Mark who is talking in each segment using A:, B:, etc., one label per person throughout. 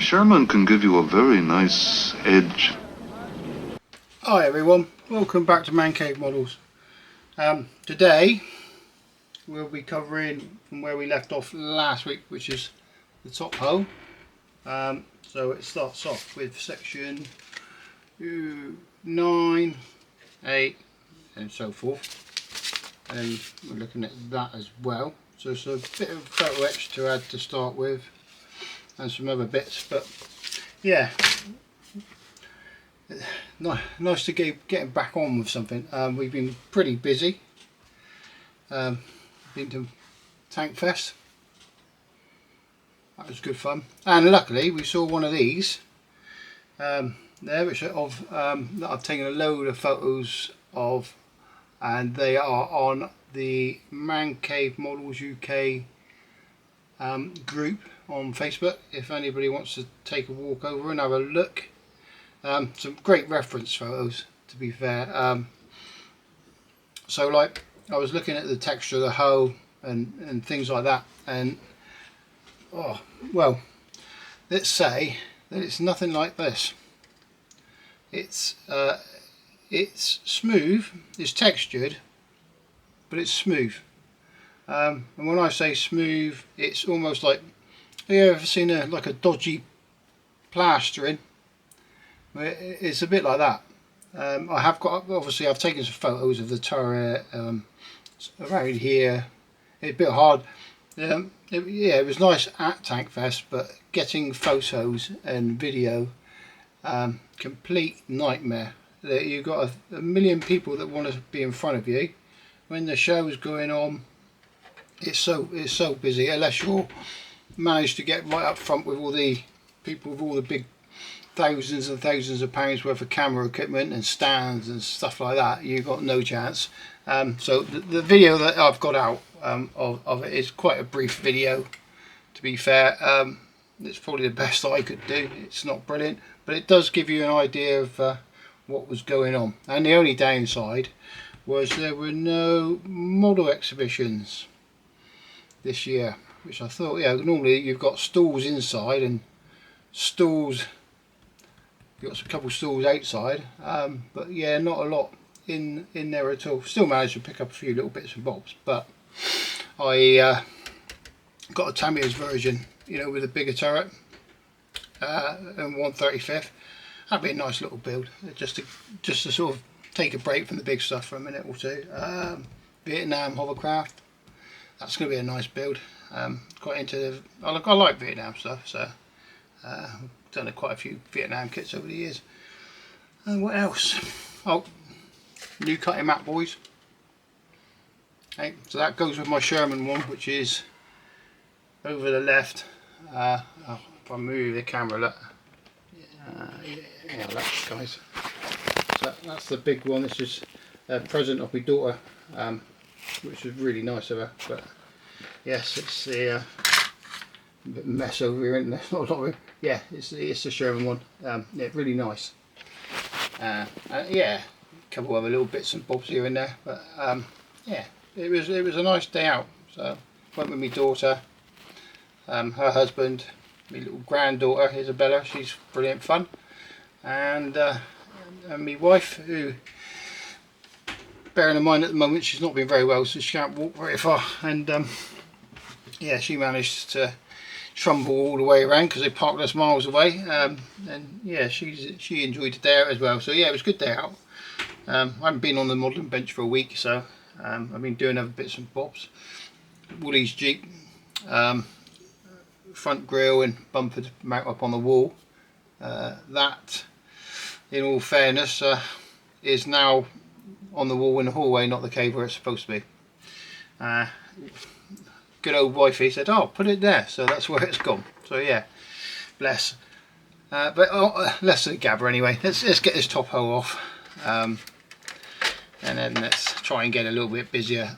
A: Sherman can give you a very nice edge.
B: Hi everyone, welcome back to Man Cave Models. Today we'll be covering from where we left off last week, which is the top hull. So it starts off with section 9, 8 and so forth, and we're looking at that as well. So it's a bit of photo etch to add to start with and some other bits, but yeah, nice to getting back on with something. We've been pretty busy. Been to Tank Fest. That was good fun, and luckily we saw one of these there, which that I've taken a load of photos of, and they are on the Man Cave Models UK group on Facebook. If anybody wants to take a walk over and have a look. Some great reference photos, to be fair. So like, I was looking at the texture of the hull and things like that, and oh well, let's say that it's nothing like this. It's smooth, it's textured, but it's smooth. And when I say smooth, it's almost like, have you ever seen like a dodgy plastering? It's a bit like that. I have got, obviously I've taken some photos of the turret around here. It's a bit hard. Yeah, it was nice at Tank Fest, but getting photos and video, complete nightmare. You've got a million people that want to be in front of you when the show's going on. It's so busy, unless you're managed to get right up front with all the people with all the big thousands and thousands of pounds worth of camera equipment and stands and stuff like that. You've got no chance. So the video that I've got out of it is quite a brief video, to be fair. It's probably the best I could do. It's not brilliant, but it does give you an idea of what was going on. And the only downside was there were no model exhibitions this year, which I thought, yeah, normally you've got stalls inside and stalls. You've got a couple of stalls outside, but yeah, not a lot in there at all. Still managed to pick up a few little bits and bobs, but I got a Tamiya's version, you know, with a bigger turret and 1/35. That'd be a nice little build, just to sort of take a break from the big stuff for a minute or two. Vietnam hovercraft, that's going to be a nice build. Quite into I like Vietnam stuff, so done quite a few Vietnam kits over the years. And what else? Oh, new cutting mat, boys. Okay, so that goes with my Sherman one, which is over the left. If I move the camera, look. Yeah, look, guys. So that's the big one. This is a present of my daughter, which was really nice of her. But yes, it's the bit of mess over here, isn't there? Not a lot of it. Yeah, it's the Sherman one. Yeah, really nice. Yeah, a couple of other little bits and bobs here and there, but yeah, it was a nice day out. So went with my daughter, her husband, my little granddaughter Isabella. She's brilliant fun, and my wife, who, bearing in mind at the moment she's not been very well, so she can't walk very far, and yeah, she managed to trumble all the way around because they parked us miles away, and yeah, she enjoyed the day out as well. So yeah, it was a good day out. I haven't been on the modelling bench for a week, so I've been doing other bits and bobs. Woolly's Jeep, front grille and bumper to mount up on the wall. That, in all fairness, is now on the wall in the hallway, not the cave where it's supposed to be. Good old wifey said, "Oh, put it there," so that's where it's gone. So yeah, bless. But less than a gabber anyway. Let's get this top hull off, and then let's try and get a little bit busier.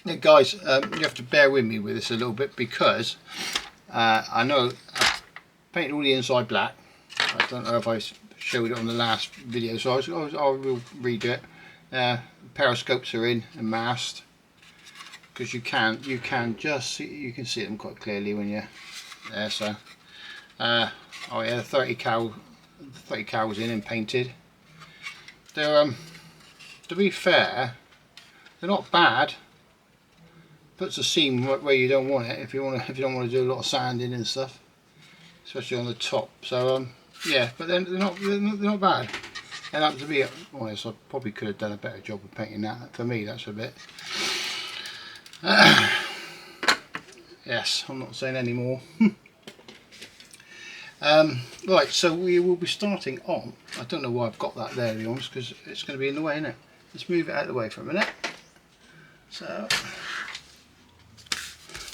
B: Yeah, guys, you have to bear with me with this a little bit, because I know I've painted all the inside black. I don't know if I showed it on the last video, so I will redo it. Periscopes are in and masked, because you can just see, you can see them quite clearly when you're there. So Oh yeah, 30 cows in and painted. They're to be fair, they're not bad. Puts a seam where you don't want it if you don't want to do a lot of sanding and stuff, especially on the top. So yeah, but they're not bad. And to be honest, I probably could have done a better job of painting that. For me, that's a bit. Yes, I'm not saying any more. Right, so we will be starting on. I don't know why I've got that there, to be honest, because it's going to be in the way, isn't it? Let's move it out of the way for a minute. So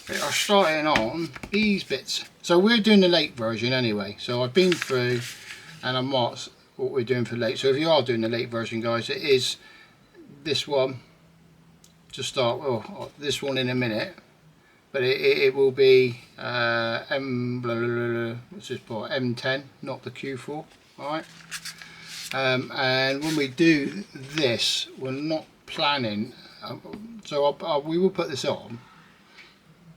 B: we are starting on these bits. So we're doing the late version anyway. So I've been through and I marked what we're doing for late. So if you are doing the late version, guys, it is this one to start. Well, this one in a minute, but it will be what's this part? M10, not the Q4. All right. And when we do this, we're not planning. So we will put this on,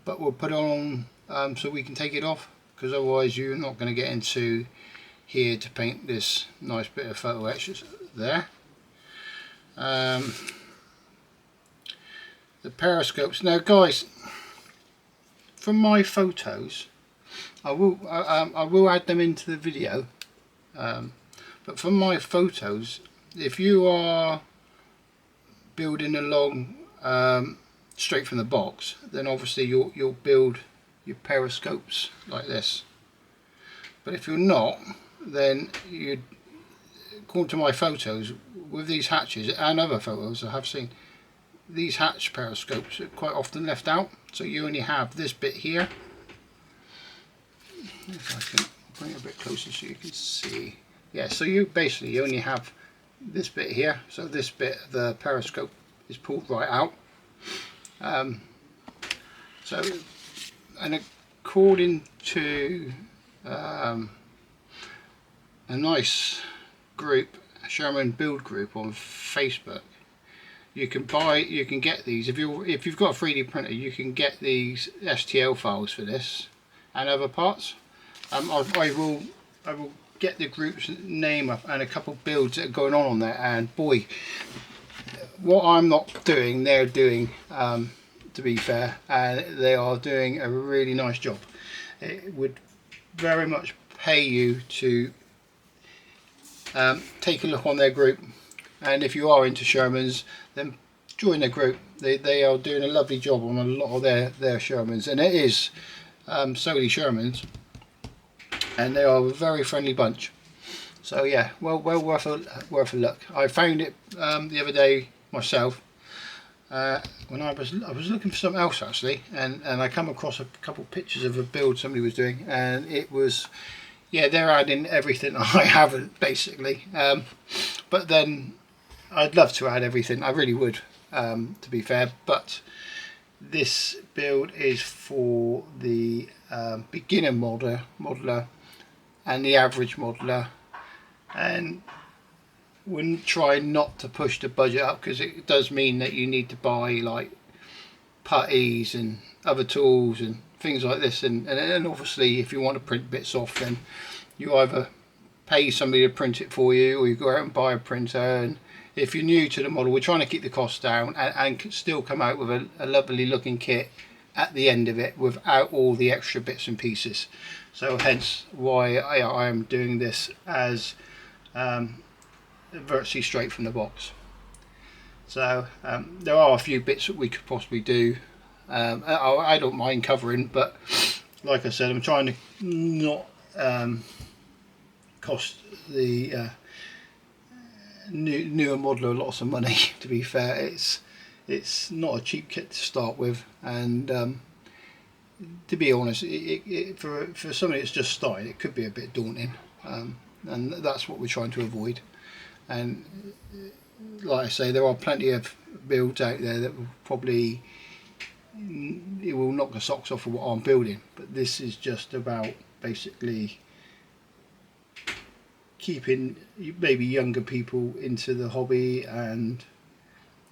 B: but we'll put it on so we can take it off, because otherwise you're not going to get into here to paint this nice bit of photo etch there. The periscopes. Now, guys, from my photos, I will add them into the video. But from my photos, if you are building along straight from the box, then obviously you'll build your periscopes like this. But if you're not, then you'd, according to my photos, with these hatches and other photos I have seen, these hatch periscopes are quite often left out. So you only have this bit here. If I can bring it a bit closer so you can see. Yeah, so you only have this bit here. So this bit of the periscope is pulled right out. So, and according to a nice group, Sherman Build Group on Facebook, you can get these if you've got a 3D printer. You can get these STL files for this and other parts. I will get the group's name up and a couple builds that are going on there, and boy, what I'm not doing, they're doing, to be fair, and they are doing a really nice job. It would very much pay you to take a look on their group, and if you are into Shermans, then join their group. They are doing a lovely job on a lot of their Shermans, and it is solely Shermans, and they are a very friendly bunch. So yeah, well worth a look. I found it the other day myself when I was looking for something else actually, and I come across a couple of pictures of a build somebody was doing, and it was, yeah, they're adding everything I haven't basically, but then I'd love to add everything, I really would, to be fair, but this build is for the beginner modeler and the average modeler, and wouldn't try not to push the budget up, because it does mean that you need to buy like putties and other tools and things like this, and obviously if you want to print bits off, then you either pay somebody to print it for you, or you go out and buy a printer. And if you're new to the model, we're trying to keep the costs down and still come out with a lovely looking kit at the end of it without all the extra bits and pieces. So hence why I am doing this as virtually straight from the box. So there are a few bits that we could possibly do. I don't mind covering, but like I said, I'm trying to not cost the newer modeler lots of money. To be fair, it's not a cheap kit to start with, and to be honest, for somebody that's just started, it could be a bit daunting, and that's what we're trying to avoid. And like I say, there are plenty of builds out there that will probably, it will knock the socks off of what I'm building, but this is just about basically keeping maybe younger people into the hobby. And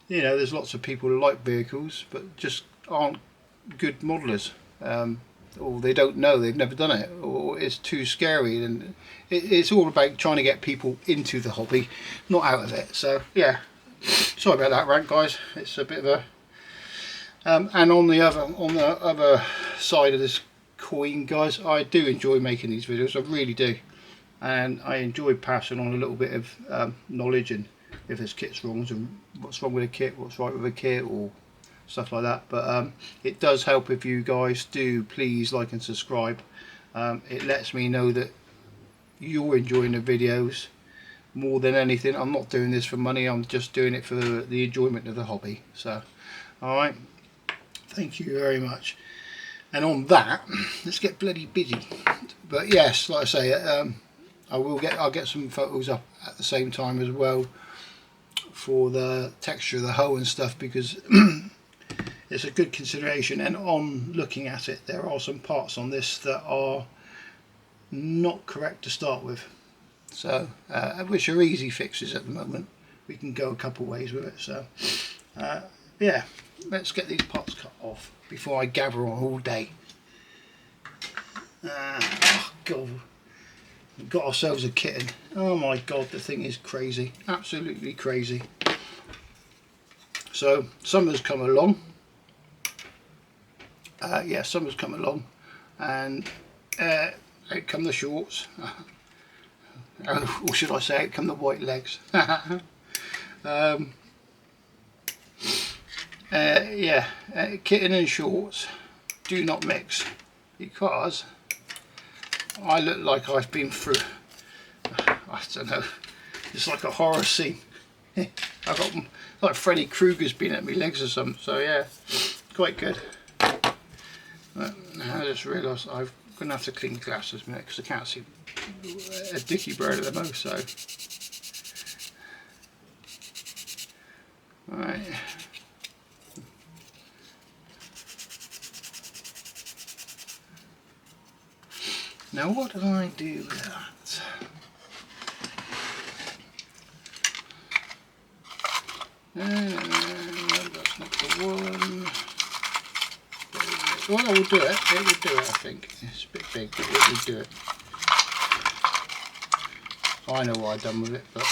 B: you know, there's lots of people who like vehicles but just aren't good modelers. or they don't know, they've never done it, or it's too scary. And it's all about trying to get people into the hobby, not out of it. So yeah, sorry about that rant, guys. It's a bit of a and on the other side of this coin, guys, I do enjoy making these videos. I really do, and I enjoy passing on a little bit of knowledge, and if there's kits wrong, and what's wrong with a kit, what's right with a kit, or stuff like that. But it does help if you guys do please like and subscribe. It lets me know that you're enjoying the videos more than anything. I'm not doing this for money, I'm just doing it for the enjoyment of the hobby. So alright, thank you very much. And on that, let's get bloody busy. But yes, like I say, I'll get some photos up at the same time as well for the texture of the hull and stuff, because it's a good consideration. And on looking at it, there are some parts on this that are not correct to start with, so which are easy fixes at the moment. We can go a couple ways with it. So yeah, let's get these parts cut off before I gabber on all day. Oh god, we've got ourselves a kitten. Oh my god, the thing is crazy, absolutely crazy. So summer's come along. Yeah, summer's come along, and out come the shorts. Or should I say, out come the white legs. Yeah, kitten and shorts do not mix, because I look like I've been through, I don't know, it's like a horror scene. I got like Freddy Krueger's been at my legs or something. So yeah, quite good. But I just realised I'm going to have to clean the glasses a minute, because I can't see a dicky bird at the most. So right. Now what do I do with that? That's not the one. Well, I will do it. It would do it, I think. It's a bit big, but it would do it. I know what I've done with it, but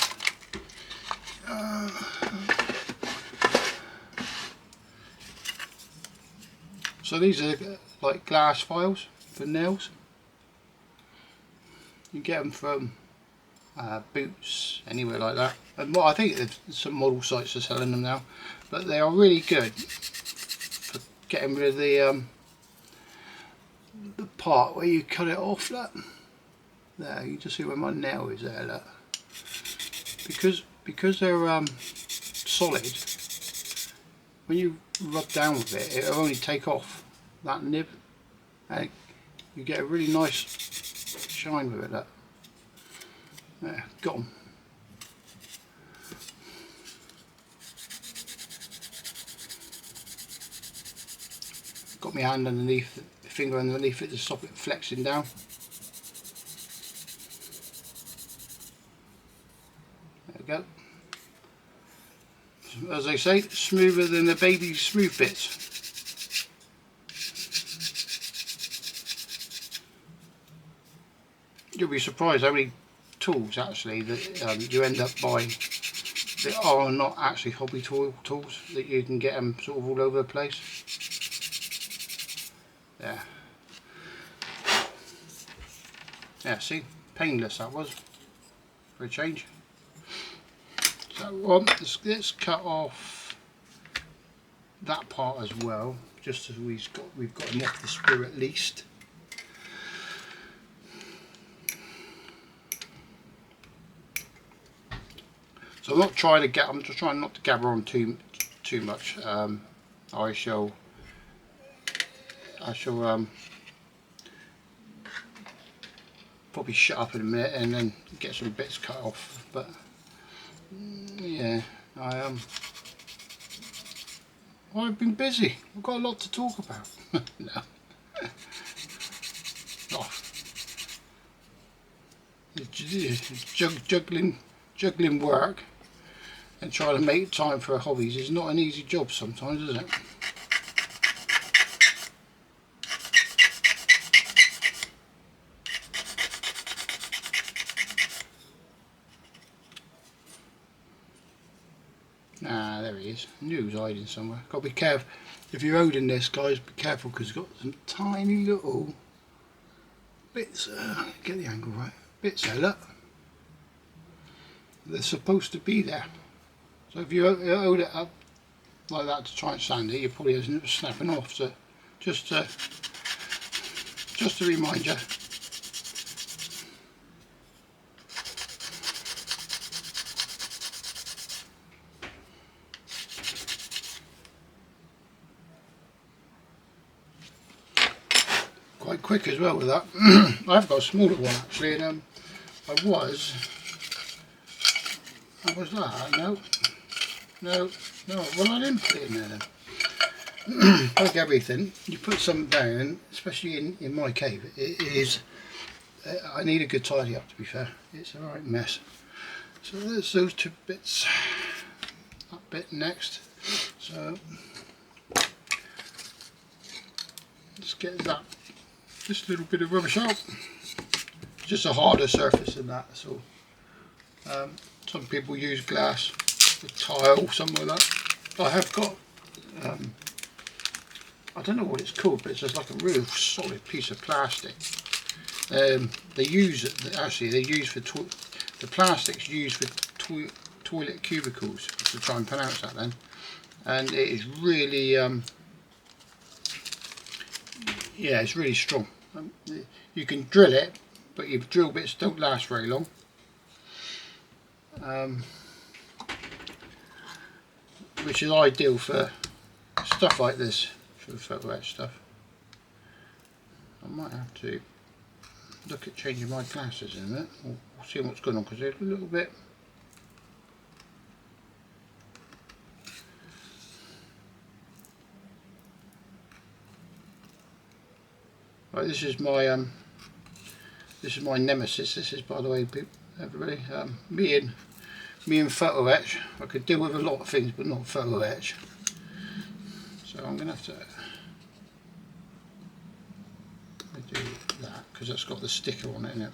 B: so these are like glass files for nails. You get them from Boots, anywhere like that. And well, I think some model sites are selling them now, but they are really good for getting rid of the part where you cut it off. Look, there, you can see where my nail is there. Look, because they're solid, when you rub down with it, it'll only take off that nib, and you get a really nice shine with it. Look, there, got them. Got my hand underneath, finger underneath it to stop it flexing down. There we go. As they say, smoother than the baby smooth bits. You'll be surprised how many tools actually that you end up buying that are not actually hobby tools, that you can get them sort of all over the place. Yeah. Yeah, see, painless that was, for a change. So let's cut off that part as well, just so we've got him off the sprue at least. So I'm just trying not to gabber on too much. I shall probably shut up in a minute and then get some bits cut off. But yeah, I've been busy. I've got a lot to talk about. No. Oh. Juggling work and trying to make time for hobbies is not an easy job sometimes, is it? he is. I knew he was hiding somewhere. Got to be careful. If you're holding this, guys, be careful because it's got some tiny little bits. Get the angle right. Bits there, look. They're supposed to be there. So if you hold it up like that to try and sand it, you probably end up snapping off. So just to remind you. Quite quick as well with that. I've got a smaller one actually, and I was that? No. Well, I didn't put it in there then. Like everything, you put something down, and especially in my cave, it is. I need a good tidy up. To be fair, it's a right mess. So there's those two bits. That bit next. So let's get that. Just a little bit of rubbish out. Just a harder surface than that. So some people use glass, or tile, something like that. I have got. I don't know what it's called, but it's just like a real solid piece of plastic. They use it. Actually, they use for the plastics used for toilet cubicles. To try and pronounce that then, and it is really. Yeah, it's really strong. You can drill it, but your drill bits don't last very long. Which is ideal for stuff like this, for the photo etch stuff. I might have to look at changing my glasses in a minute. We'll see what's going on because they're a little bit. Right, this is my nemesis. This is, by the way, everybody, me and photo etch. I could deal with a lot of things, but not photo etch. So I'm going to have to do that because that's got the sticker on it, isn't it?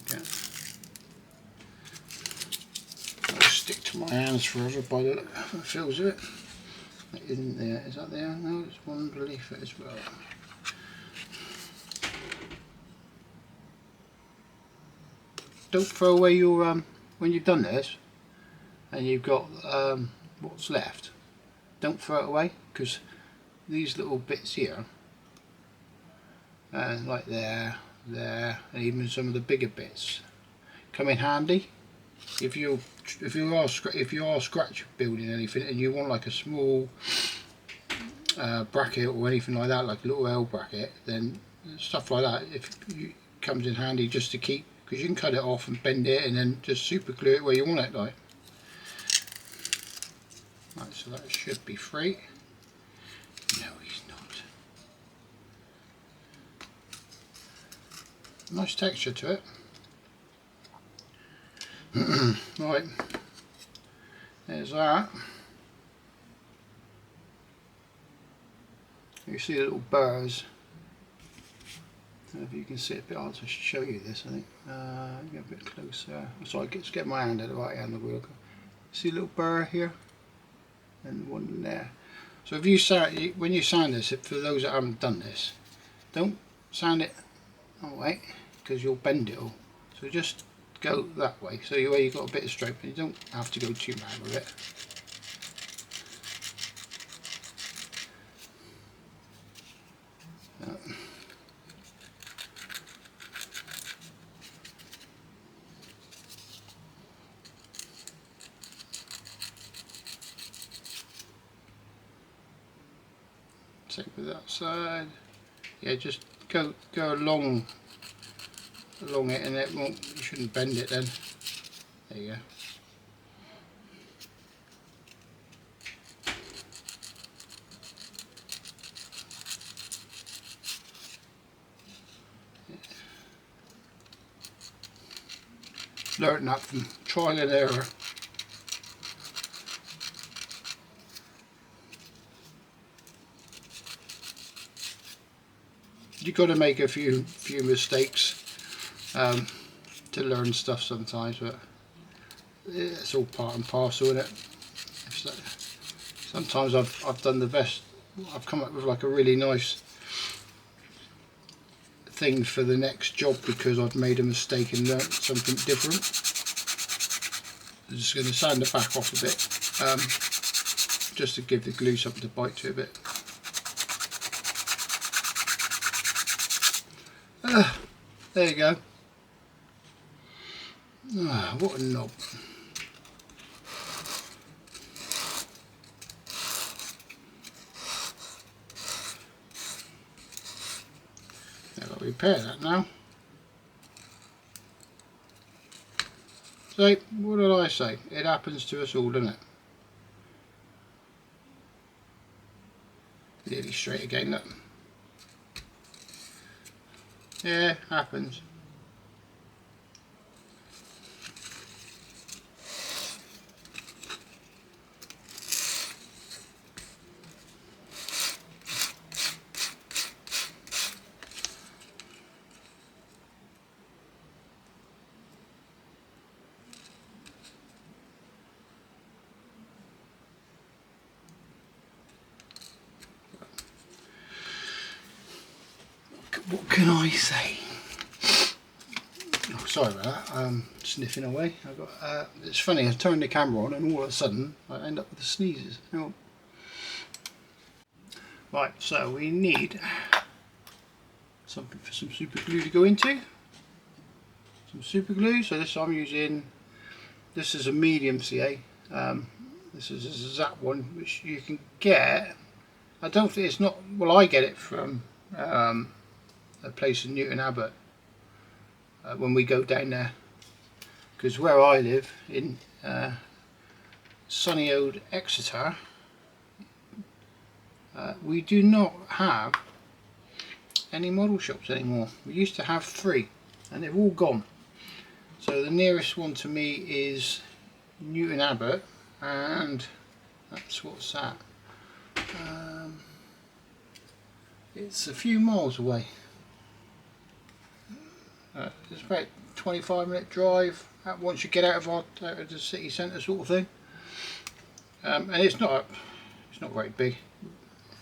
B: Okay. I'll stick to my hands forever by the feels of it. That isn't there. Is that there? No, there's one underneath it as well. Don't throw away your when you've done this and you've got what's left. Don't throw it away because these little bits here, like there, and even some of the bigger bits, come in handy. If you are scratch building anything and you want like a small bracket or anything like that, like a little L bracket, then stuff like that comes in handy just to keep, because you can cut it off and bend it and then just super glue it where you want it, like. Right, so that should be free. No, he's not. Nice texture to it. Right, there's that. You see the little burrs. I don't know if you can see it a bit hard to show you this, I think. Get a bit closer. So I get my hand at the right hand of the wheel. See a little burr here? And one there. So if you when you sand this, for those that haven't done this, don't sand it that way because you'll bend it all. So just go that way, so where you've got a bit of stroke, and you don't have to go too mad with it. Same with that side. Yeah, just go along it, and it won't. You shouldn't bend it then. There you go. Learn that from trial and error. You've got to make a few mistakes. to learn stuff sometimes, but it's all part and parcel, isn't it? It's like, sometimes I've done the best. I've come up with like a really nice thing for the next job because I've made a mistake and learnt something different. I'm just going to sand the back off a bit, just to give the glue something to bite to a bit. There you go. What a knob. I've got to repair that now. So, what did I say? It happens to us all, doesn't it? Nearly straight again, look. Yeah, happens. What can I say? Oh, sorry about that. Sniffing away. It's funny. I turn the camera on, and all of a sudden, I end up with the sneezes. Oh. Right. So we need something for some super glue to go into. Some super glue. So this I'm using. This is a medium CA. This is a Zap one, which you can get. I don't think it's not. Well, I get it from a place in Newton Abbot when we go down there, because where I live in sunny old Exeter, we do not have any model shops anymore. We used to have 3 and they've all gone. So the nearest one to me is Newton Abbot, and that's what's that. It's a few miles away. It's about 25-minute drive once you get out of the city centre, sort of thing. And it's not very big.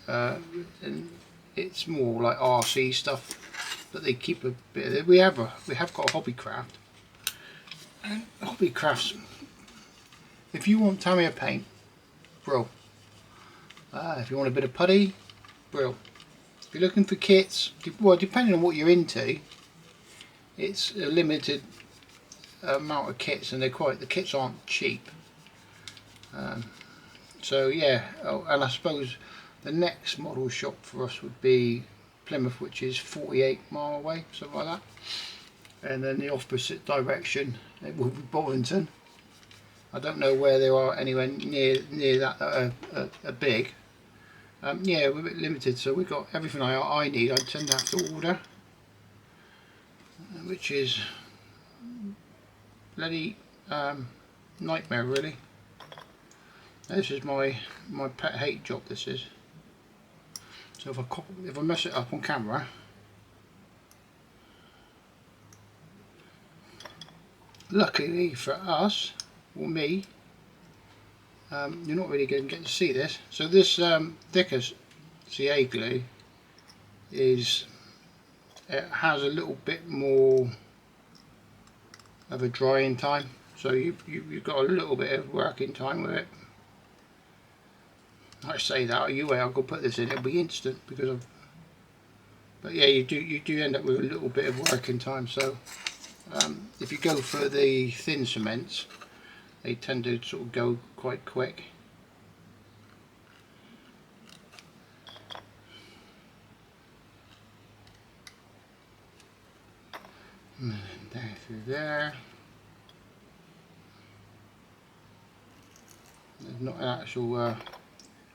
B: And it's more like RC stuff, but they keep a bit. We have got a Hobbycraft, and Hobbycrafts. If you want Tamiya paint, bro. If you want a bit of putty, bro. If you're looking for kits, well, depending on what you're into, it's a limited amount of kits, and the kits aren't cheap. So yeah, and I suppose the next model shop for us would be Plymouth, which is 48 mile away, something like that. And then the opposite direction, it would be Bovington. I don't know where they are anywhere near that are big. Yeah, we're a bit limited, so we've got everything I need. I tend to have to order, which is bloody nightmare, really. This is my pet hate job. This is. So if I mess it up on camera, luckily for us, or me, you're not really going to get to see this. So this thicker CA glue it has a little bit more of a drying time, so you've got a little bit of working time with it. I say that, I'll go put this in, it'll be instant because but yeah, you do end up with a little bit of working time. So if you go for the thin cements, they tend to sort of go quite quick. And there through there. There's not an actual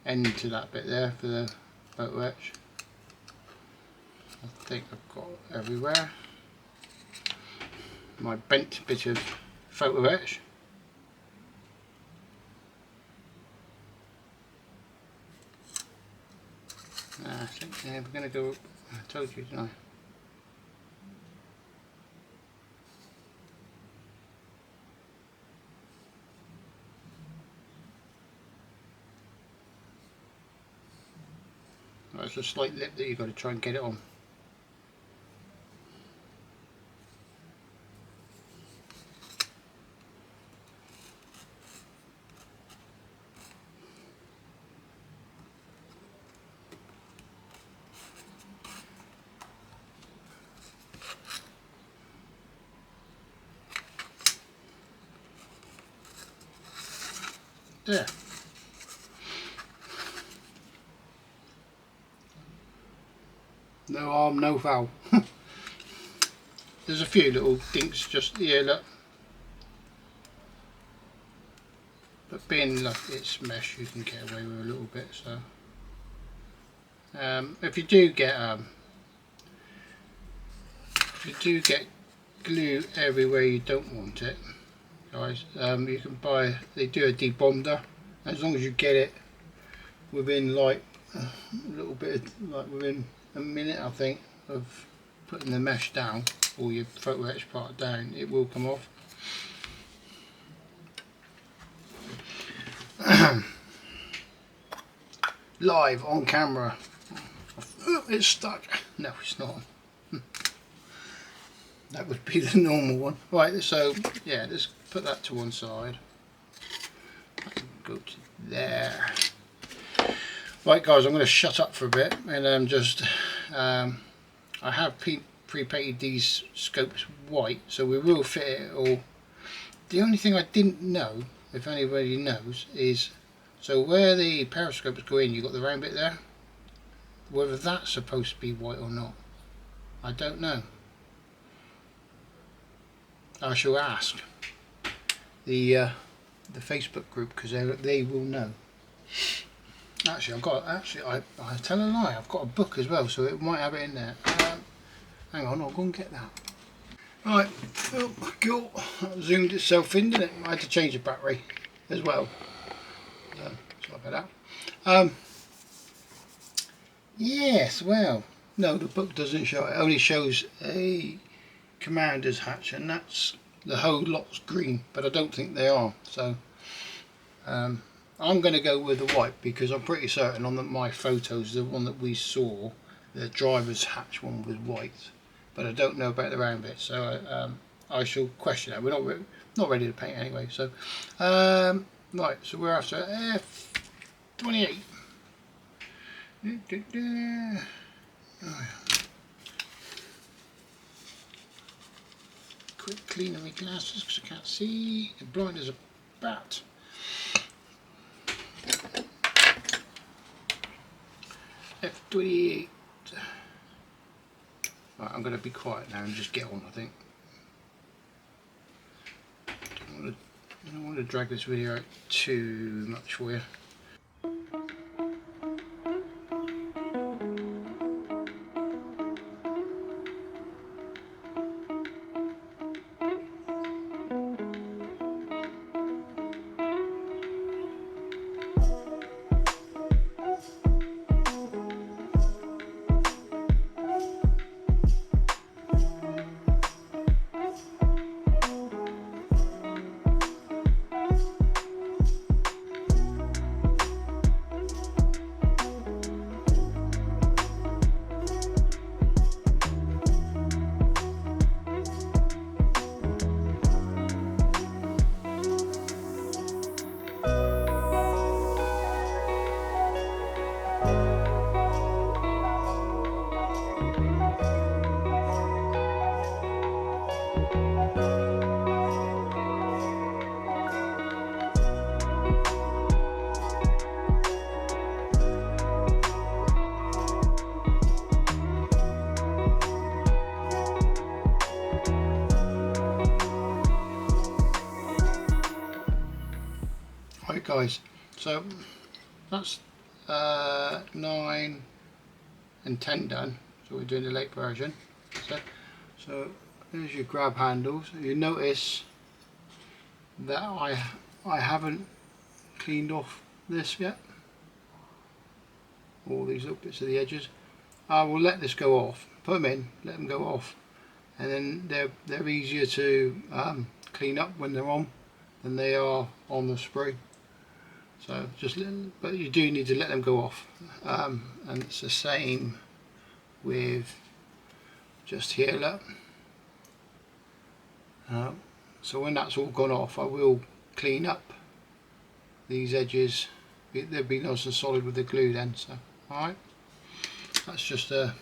B: end to that bit there for the photo etch. I think I've got everywhere my bent bit of photo etch. I think yeah, we're going to go, I told you, didn't I? That's a slight lip that you've got to try and get it on. There. No harm, no foul. There's a few little dinks just here, look. But being like it's mesh, you can get away with a little bit. So if you do get glue everywhere you don't want it, guys, you can buy. They do a debonder. As long as you get it within like a little bit, like within a minute, I think, of putting the mesh down or your photo etch part down, it will come off. Live on camera. Oh, it's stuck. No, it's not. That would be the normal one. Right, so yeah, let's put that to one side. Go to there. Right guys, I'm going to shut up for a bit and I have pre-painted these scopes white, so we will fit it all. The only thing I didn't know, if anybody knows, is so where the periscopes go in, you've got the round bit there, whether that's supposed to be white or not, I don't know. I shall ask the Facebook group, because they will know. Actually, I tell a lie, I've got a book as well, so it might have it in there. Hang on, I'll go and get that. Right, oh cool, that zoomed itself in, didn't it? I had to change the battery as well. Sorry about that. Yes, well, no, the book doesn't show it. It only shows a commander's hatch, and that's the whole lot's green, but I don't think they are. So I'm going to go with the white, because I'm pretty certain on my photos, the one that we saw, the driver's hatch one was white, but I don't know about the round bit, so I shall question that. We're not ready to paint anyway. So right, so we're after F28. Oh, yeah. Quick clean of my glasses because I can't see. I'm blind as a bat. F28. Right, I'm going to be quiet now and just get on, I think. I don't want to drag this video out too much for you. Right guys, so that's 9 and 10 done, so we're doing the late version. So there's your grab handles. You notice that I haven't cleaned off this yet, all these little bits of the edges. I will let this go off, put them in, let them go off, and then they're easier to clean up when they're on than they are on the spray. So but you do need to let them go off, and it's the same with just here, look. So when that's all gone off, I will clean up these edges. They'll be nice and solid with the glue then. So alright, that's just a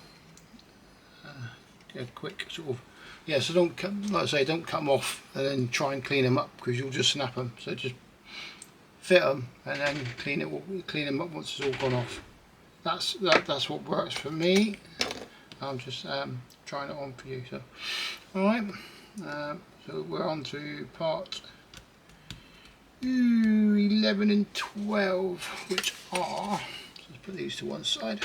B: quick sort of, yeah, so don't cut, like I say, don't cut them off and then try and clean them up, because you'll just snap them. So just fit them and then clean them up once it's all gone off. That's what works for me. I'm just trying it on for you. So alright, so we're on to part 11 and 12, which are, so let's put these to one side.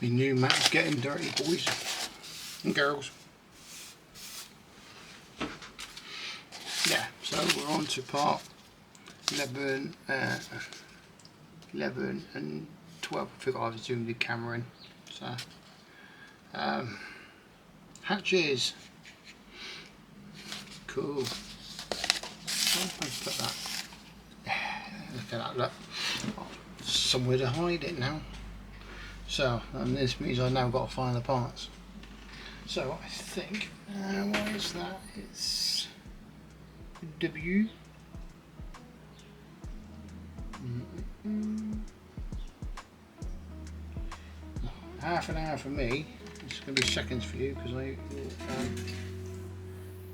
B: My new mat's getting dirty, boys and girls. Yeah, so we're on to part 11 and 12. I think I've zoomed the camera in. So, hatches. Cool. Oh, let's put that. Look at that, look. Somewhere to hide it now. So, and this means I've now got to find the parts. So I think, what is that? It's W. Half an hour for me. It's going to be seconds for you, because I will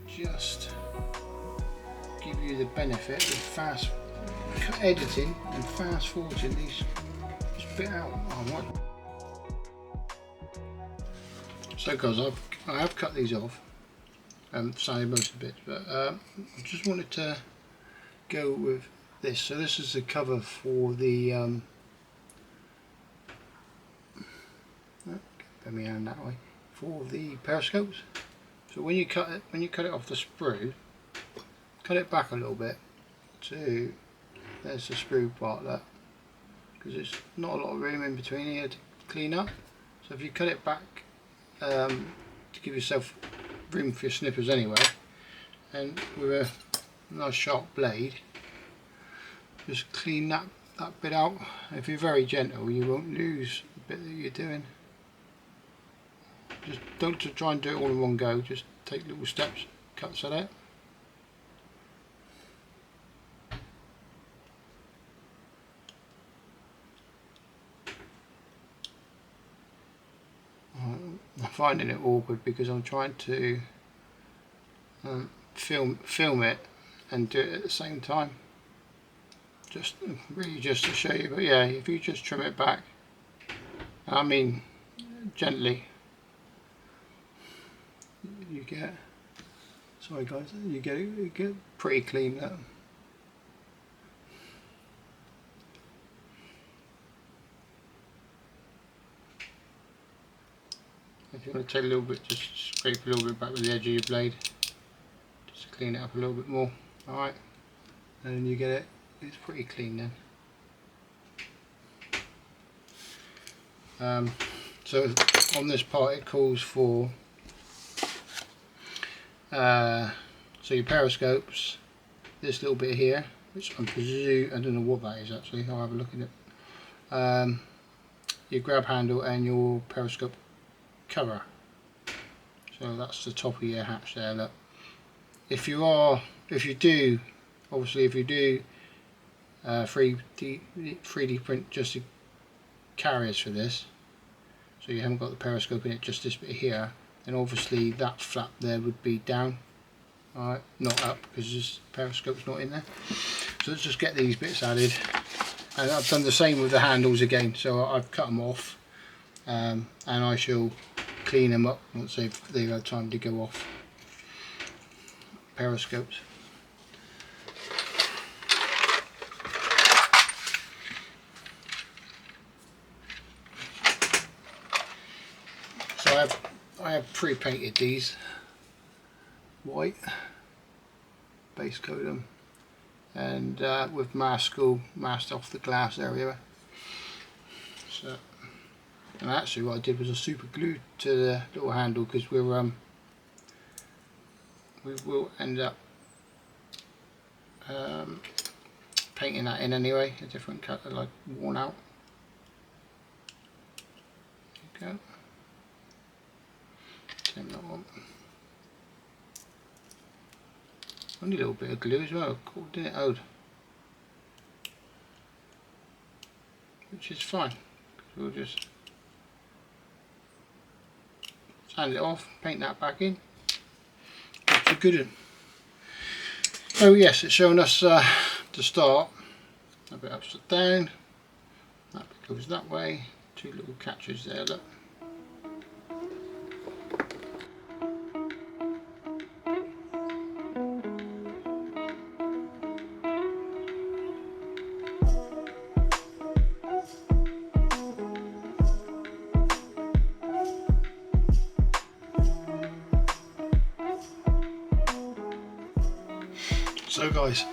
B: just give you the benefit of fast editing and fast forwarding these this bit out. So guys, I have cut these off, sorry, most of the bits, but I just wanted to go with this. So this is the cover for the let me hand that way, for the periscopes. So when you cut it off the sprue, cut it back a little bit to, there's the sprue part there, because there's not a lot of room in between here to clean up. So if you cut it back to give yourself room for your snippers anyway, and with a nice sharp blade, just clean that bit out. If you're very gentle, you won't lose the bit that you're doing. Just don't try and do it all in one go, just take little steps, cuts at it. I'm finding it awkward because I'm trying to film it and do it at the same time. Just really just to show you, but yeah, if you just trim it back, I mean gently, you get, sorry guys, you get pretty clean there. If you want to take a little bit, just scrape a little bit back with the edge of your blade, just to clean it up a little bit more. Alright, and then you get it, it's pretty clean then. So on this part it calls for, so your periscopes, this little bit here, which I presume, I don't know what that is actually, I'll have a look at it. Your grab handle and your periscope cover. So that's the top of your hatch there. Look, if you do 3D print just the carriers for this, so you haven't got the periscope in it, just this bit here, then obviously that flap there would be down, alright, not up, because this periscope's not in there. So let's just get these bits added, and I've done the same with the handles again, so I've cut them off, and I shall clean them up once they've had time to go off. Periscopes. So I have pre-painted these white, base coat them, and with masked off the glass area. So And actually what I did was I super glued to the little handle, because we will end up painting that in anyway, a different colour, like worn out. There you go. Same that one. Only a little bit of glue as well, cool, didn't it, Ode? Which is fine. We'll just sand it off, paint that back in. That's a good one. So yes, it's showing us to start. A bit upside down. That bit goes that way. Two little catches there, look. So guys,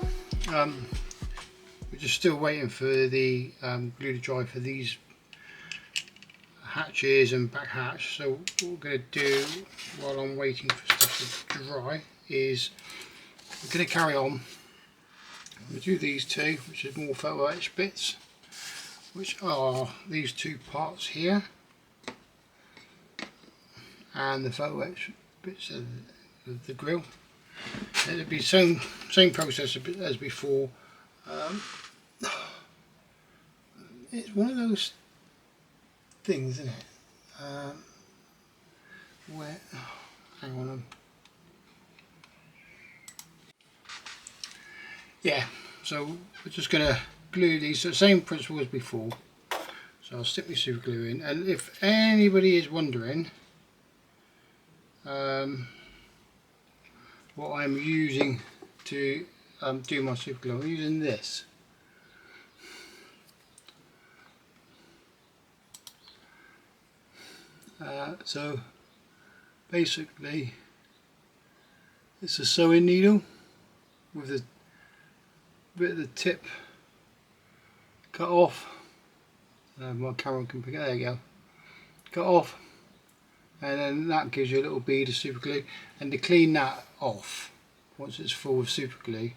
B: we're just still waiting for the glue to dry for these hatches and back hatch. So what we're going to do while I'm waiting for stuff to dry is we're going to carry on. I'm going to do these two, which is more photo etch bits, which are these two parts here, and the photo etch bits of the grill. It'll be same process as before. It's one of those things, isn't it? Where, hang on. Yeah, so we're just going to glue these, so same principle as before. So I'll stick my super glue in, and if anybody is wondering what I'm using to do my super glue, I'm using this. So basically it's a sewing needle with a bit of the tip cut off. My camera can pick it, there you go, cut off, and then that gives you a little bead of super glue. And to clean that off, once it's full of super glue,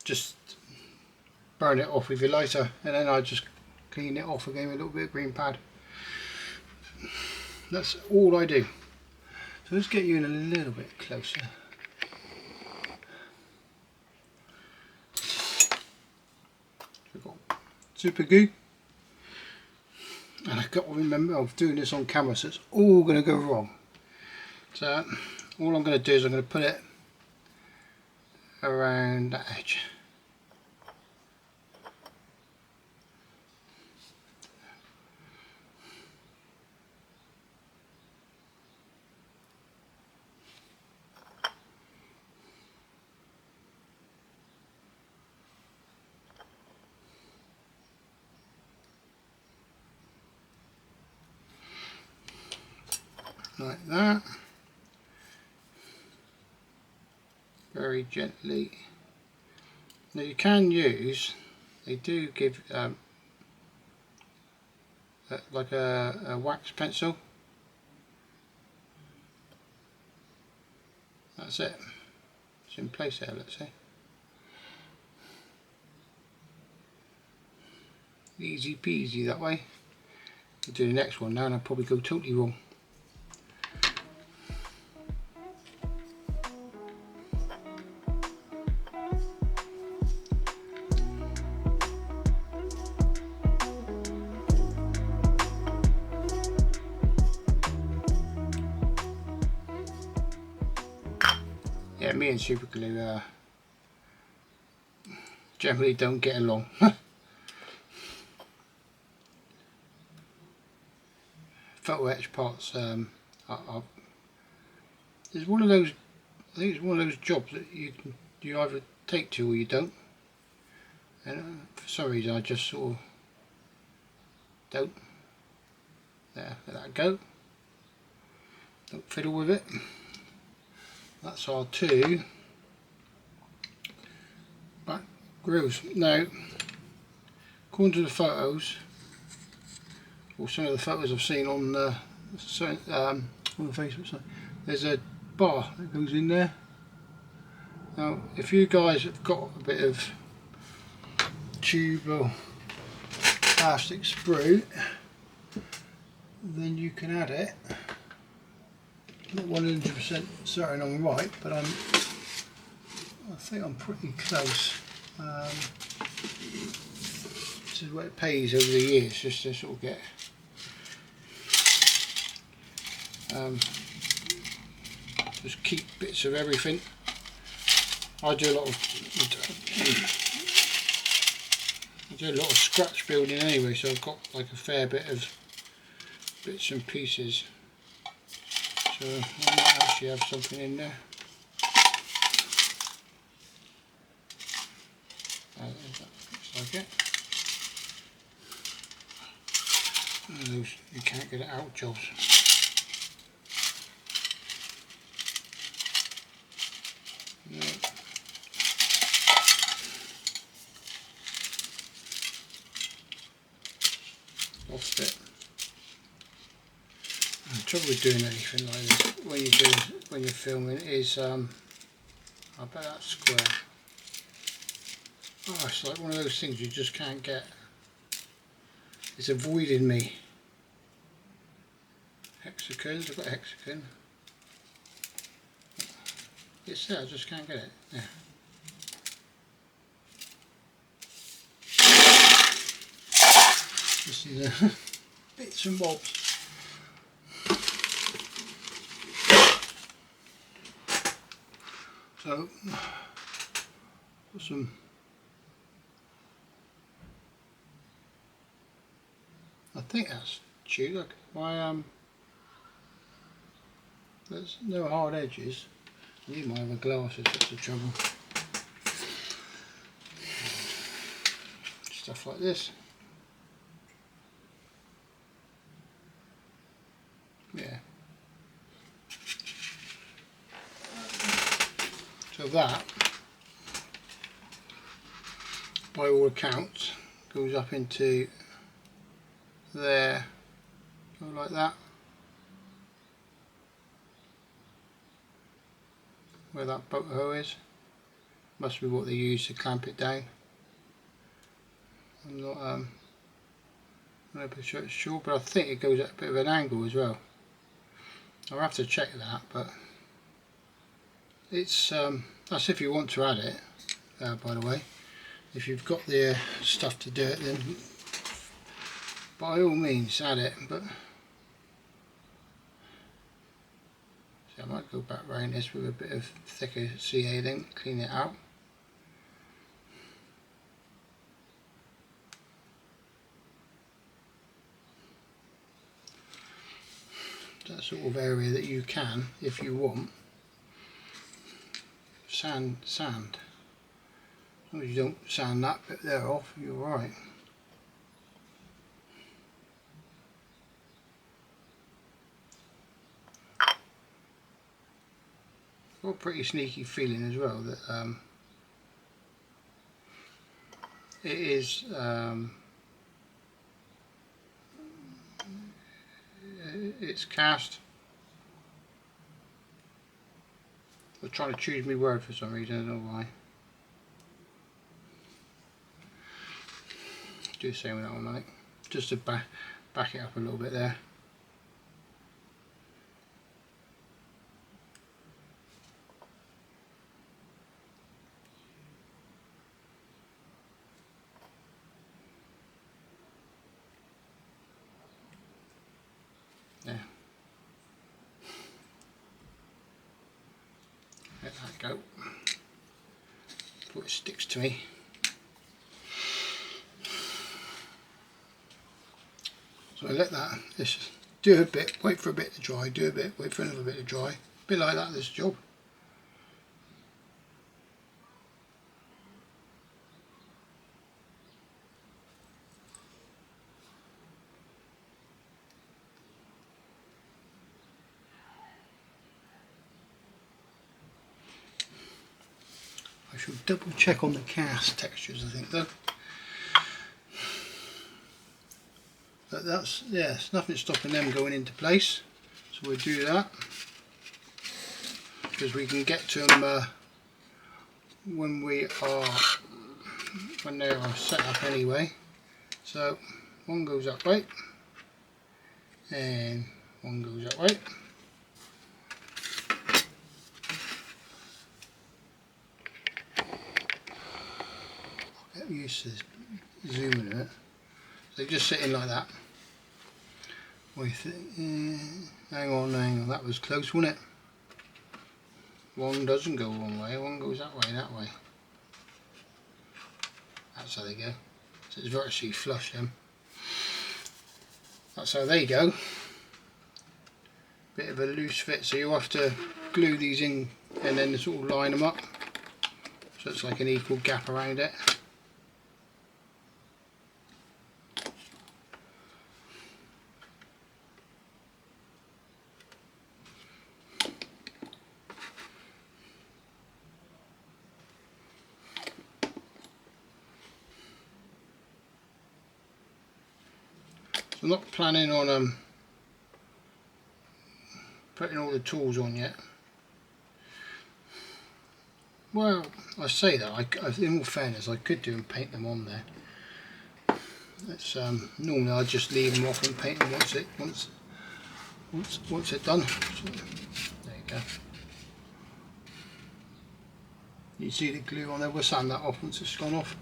B: just burn it off with your lighter, and then I just clean it off again with a little bit of green pad. That's all I do. So let's get you in a little bit closer. We've got super glue, and I've got to remember I'm doing this on camera, so it's all going to go wrong. So all I'm going to do is I'm going to put it around that edge. Like that, very gently. Now you can use, they do give like a wax pencil. That's it, it's in place there, let's see. Easy peasy that way. I'll do the next one now and I'll probably go totally wrong. Yeah, me and super glue generally don't get along. Photo etch parts it's one of those, I think it's one of those jobs that you either take to or you don't, and for some reason I just sort of don't. There, let that go, don't fiddle with it. That's our two back grills. Now according to the photos or some of the photos I've seen on the Facebook site, there's a bar that goes in there. Now if you guys have got a bit of tube or plastic sprue, then you can add it. I'm not 100% certain I'm right, but I think I'm pretty close. This is what it pays over the years, just to sort of get just keep bits of everything. I do a lot of scratch building anyway, so I've got like a fair bit of bits and pieces. So I might actually have something in there. That looks like it. Those you can't get it out jobs. No. Lost it. The trouble with doing anything like this when you're filming is I bet that's square. Oh, it's like one of those things you just can't get. It's avoiding me. Hexagons, I've got a hexagon. It's there, I just can't get it. Yeah. This is bits and bobs. So, got some I think that's tube. Look, there's no hard edges. You might have a glasses, that's the trouble. Stuff like this. Yeah. So that, by all accounts, goes up into there, go like that, where that boat hoe is. Must be what they use to clamp it down. I'm not 100% sure, but I think it goes at a bit of an angle as well. I'll have to check that, but it's that's if you want to add it. By the way, if you've got the stuff to do it, then by all means add it. But see, I might go back around this with a bit of thicker CA then, clean it out. That sort of area that you can, if you want, sand. As long as you don't sand that bit there off, you're right. Got a pretty sneaky feeling as well that it is it's cast. I'm trying to choose my word for some reason, I don't know why. Do the same with that one, I think. Just to back it up a little bit there. There. Let that go. Before it sticks to me. So I let that, just do a bit, wait for a bit to dry, do a bit, wait for another bit to dry. A bit like that, this job. I should double check on the cast textures, I think though. But that's, yeah, there's nothing stopping them going into place. So we'll do that because we can get to them when they are set up anyway. So one goes that way and one goes that way. Get used to this zooming a bit. So just sitting like that. Hang on, that was close, wasn't it? One doesn't go one way, one goes that way. That's how they go. So it's virtually flush them. That's how they go. Bit of a loose fit, so you'll have to glue these in and then sort of line them up. So it's like an equal gap around it. So I'm not planning on putting all the tools on yet. Well, I say that, in all fairness, I could do and paint them on there. It's normally I just leave them off and paint them once it's done. So, there you go. You see the glue on there. We'll sand that off once it's gone off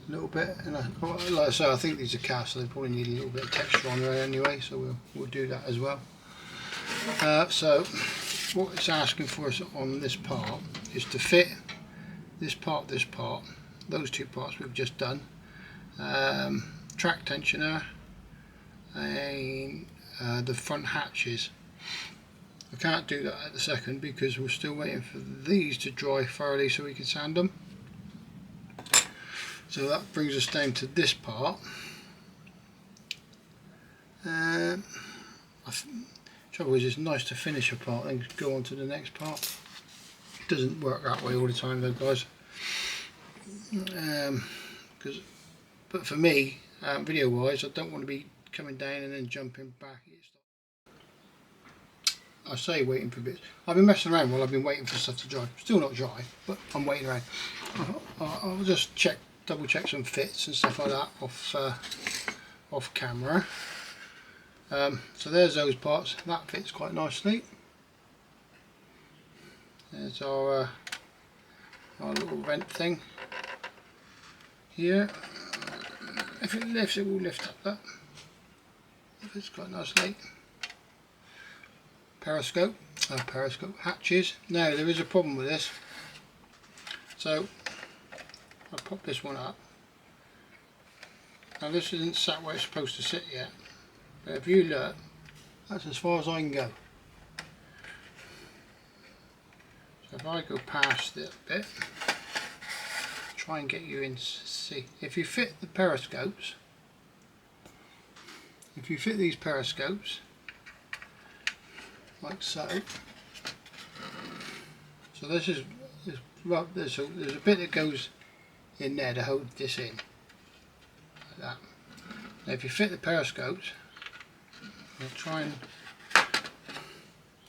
B: a little bit. And like I say, I think these are cast, so they probably need a little bit of texture on there anyway. So we'll do that as well. So what it's asking for us on this part is to fit this part, those two parts we've just done, track tensioner and the front hatches. I can't do that at the second because we're still waiting for these to dry thoroughly so we can sand them. So that brings us down to this part. Trouble is, it's nice to finish a part and go on to the next part. It doesn't work that way all the time though, guys. But for me, video wise, I don't want to be coming down and then jumping back. I say waiting for bits. I've been messing around while I've been waiting for stuff to dry. Still not dry, but I'm waiting around. I'll just double check some fits and stuff like that off camera. So there's those parts. That fits quite nicely. There's our little vent thing here. If it lifts, it will lift up that. It fits quite nicely. Periscope hatches. Now there is a problem with this. So I'll pop this one up. Now this isn't sat where it's supposed to sit yet. But if you look, that's as far as I can go. So if I go past that bit, try and get you in to see. If you fit the periscopes, these periscopes, like so. So there's a bit that goes in there to hold this in, like that. Now if you fit the periscopes, I'll try and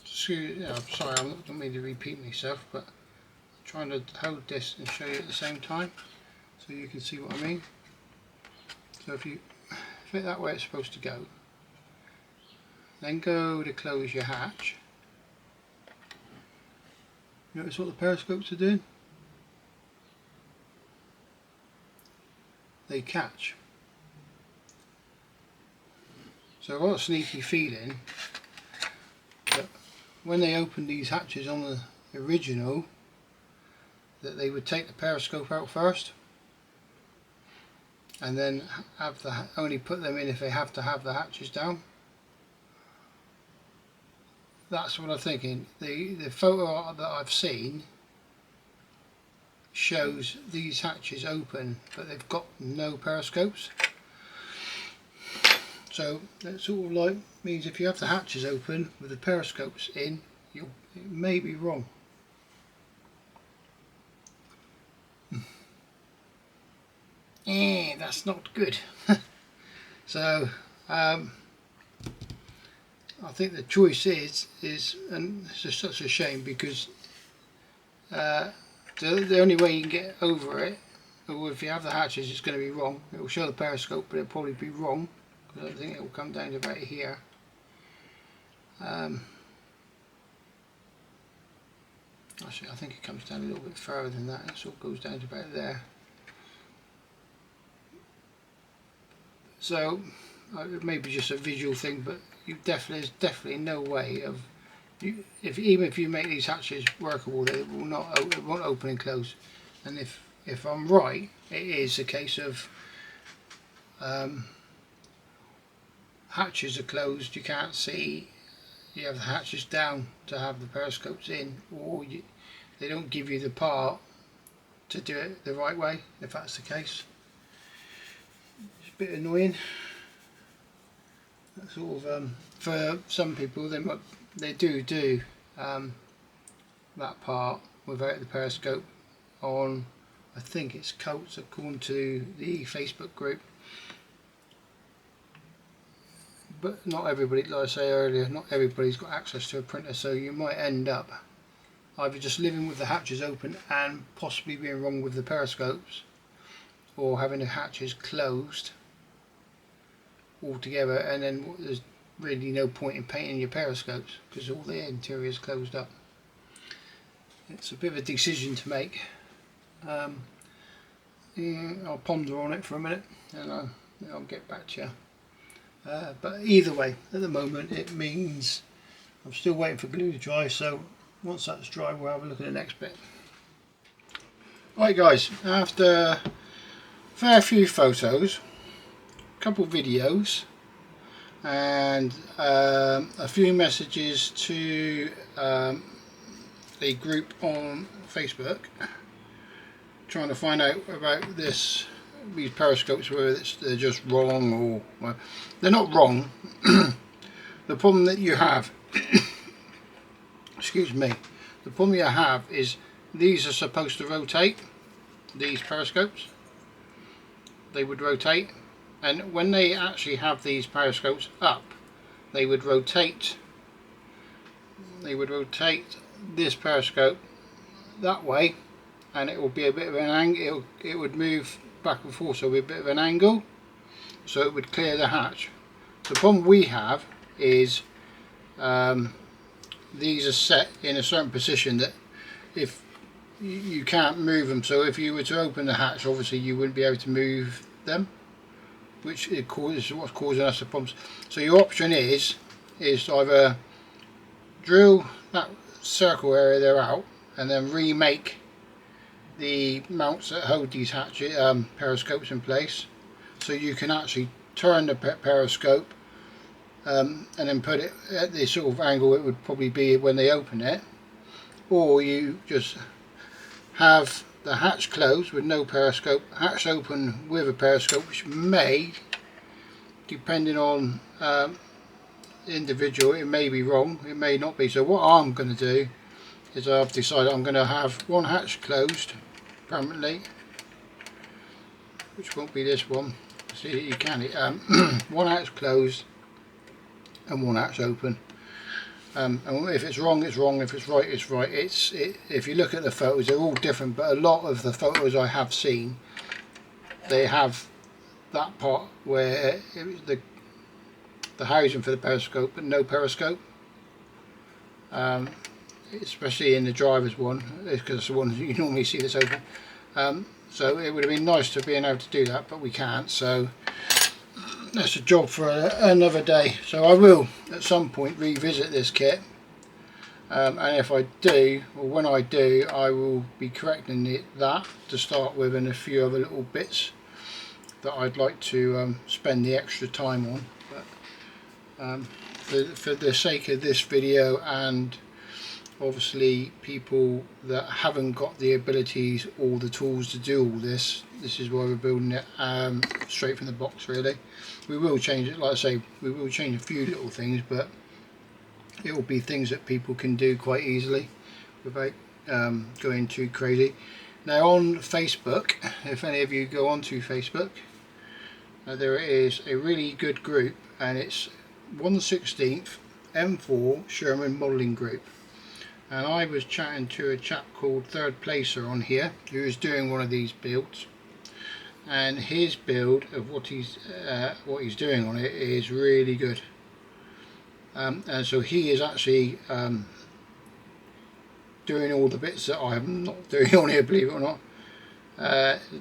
B: screw. Sorry, I'm not mean to repeat myself, but I'm trying to hold this and show you at the same time, so you can see what I mean. So if you fit that way it's supposed to go, then go to close your hatch. Notice what the periscopes are doing? They catch. So I've got a sneaky feeling that when they opened these hatches on the original, that they would take the periscope out first and then only put them in if they have to have the hatches down. That's what I'm thinking. The photo that I've seen shows these hatches open, but they've got no periscopes. So that sort of like means if you have the hatches open with the periscopes in, it may be wrong. That's not good. So I think the choice is and it's just such a shame, because the only way you can get over it, or if you have the hatches, it's going to be wrong. It will show the periscope, but it'll probably be wrong, because I think it will come down to about here. Actually, I think it comes down a little bit further than that. It sort of goes down to about there. So it may be just a visual thing, but there's definitely no way of even if you make these hatches workable, it won't open and close. And if I'm right, it is a case of hatches are closed, you can't see. You have the hatches down to have the periscopes in, or they don't give you the part to do it the right way, if that's the case. It's a bit annoying. That's sort of for some people, they do that part without the periscope on. I think it's coats, according to the Facebook group. But not everybody, like I say earlier, not everybody's got access to a printer, so you might end up either just living with the hatches open and possibly being wrong with the periscopes, or having the hatches closed altogether, and then there's really no point in painting your periscopes because all the interior is closed up. It's a bit of a decision to make. Yeah, I'll ponder on it for a minute and I'll get back to you. But either way, at the moment it means I'm still waiting for glue to dry, so once that's dry we'll have a look at the next bit. Right guys, after a fair few photos, a couple videos and a few messages to a group on Facebook trying to find out about these periscopes, whether they're just wrong or well, they're not wrong. The problem that you have excuse me, the problem you have is these are supposed to rotate. These periscopes, they would rotate, and when they actually have these periscopes up, they would rotate this periscope that way, and it will be a bit of an angle. It would move back and forth, so it would be a bit of an angle, so it would clear the hatch. The problem we have is these are set in a certain position that if you can't move them, so if you were to open the hatch, obviously you wouldn't be able to move them, which is what's causing us the problems. So your option is either drill that circle area there out and then remake the mounts that hold these hatches, periscopes in place, so you can actually turn the periscope and then put it at the sort of angle it would probably be when they open it, or you just have the hatch closed with no periscope, hatch open with a periscope, which may, depending on individual, it may be wrong, it may not be. So what I'm going to do is I've decided I'm going to have one hatch closed permanently, which won't be this one. See, you can one hatch closed and one hatch open. And if it's wrong, it's wrong. If it's right, it's right. If you look at the photos, they're all different, but a lot of the photos I have seen, they have that part where the housing for the periscope, but no periscope. Especially in the driver's one, because it's the one you normally see this open. So it would have been nice to be able to do that, but we can't. So that's a job for another day. So I will at some point revisit this kit, and if I do, or when I do, I will be correcting that to start with, and a few other little bits that I'd like to spend the extra time on. But for the sake of this video, and obviously people that haven't got the abilities or the tools to do all this, this is why we're building it straight from the box. Really, we will change it, like I say, we will change a few little things, but it will be things that people can do quite easily without going too crazy. Now on Facebook, if any of you go onto Facebook, there is a really good group and it's 1/16 M4 Sherman modelling group. And I was chatting to a chap called Third Placer on here who is doing one of these builds, and his build of what he's doing on it is really good. And so he is actually doing all the bits that I'm not doing on here, believe it or not,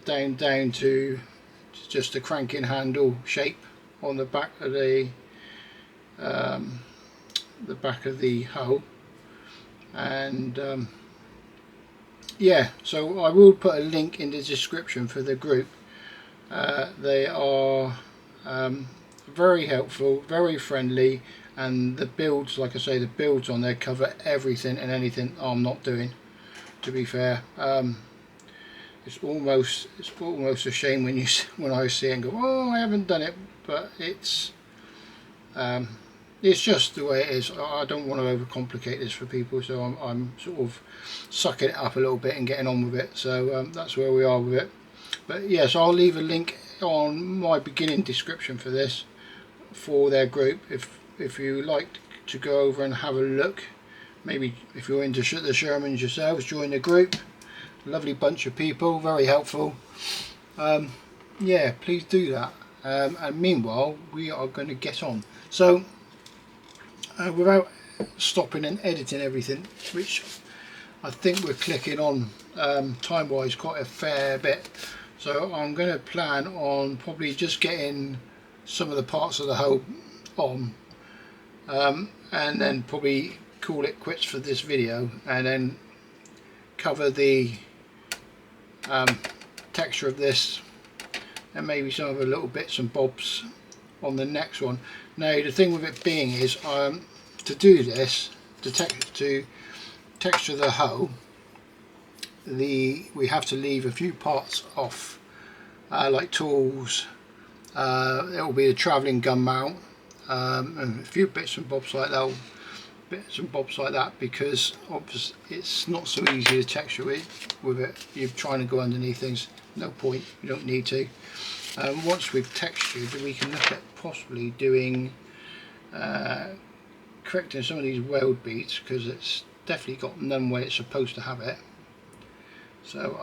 B: down to just a cranking handle shape on the back of the hull. And yeah, so I will put a link in the description for the group. They are very helpful, very friendly, and the builds, like I say, the builds on there cover everything and anything I'm not doing, to be fair. It's almost a shame when I see it and go, oh, I haven't done it, but it's just the way it is. I don't want to overcomplicate this for people, so I'm sort of sucking it up a little bit and getting on with it. So that's where we are with it. But yes, I'll leave a link on my beginning description for this, for their group, if you like to go over and have a look. Maybe if you're into the Shermans yourselves, join the group. Lovely bunch of people, very helpful. Yeah, please do that. And meanwhile, we are going to get on. So without stopping and editing everything, which I think we're clicking on time wise quite a fair bit, so I'm going to plan on probably just getting some of the parts of the hull on, and then probably call it quits for this video, and then cover the texture of this and maybe some of the little bits and bobs on the next one. Now the thing with it being is, to do this, to texture the hull, we have to leave a few parts off, like tools. It will be a travelling gun mount, and a few bits and bobs like that. Because obviously it's not so easy to texture it with it. You're trying to go underneath things. No point. You don't need to. Once we've textured, we can look at possibly doing correcting some of these weld beads, because it's definitely got none where it's supposed to have it. So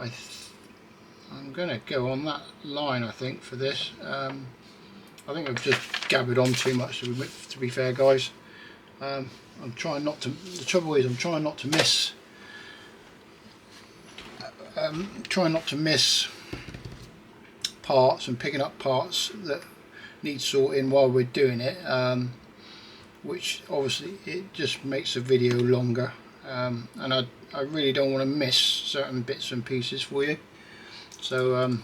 B: I'm going to go on that line, I think, for this. I think I've just gabbered on too much, to be fair, guys. I'm trying not to. The trouble is, I'm trying not to miss. Trying not to miss parts and picking up parts that need sorting while we're doing it. Which obviously it just makes the video longer, and I really don't want to miss certain bits and pieces for you. So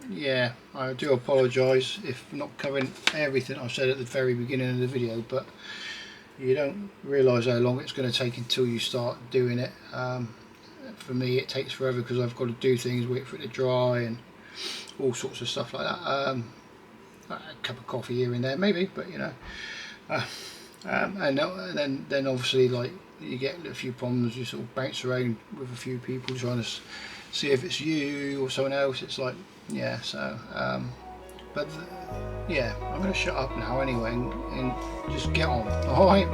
B: yeah, I do apologise if not covering everything I said at the very beginning of the video, but you don't realise how long it's going to take until you start doing it. For me it takes forever because I've got to do things, wait for it to dry and all sorts of stuff like that. A cup of coffee here and there maybe, but you know, and then obviously, like, you get a few problems, you sort of bounce around with a few people trying to see if it's you or someone else. It's like, yeah, so but yeah, I'm going to shut up now anyway and just get on. Alright.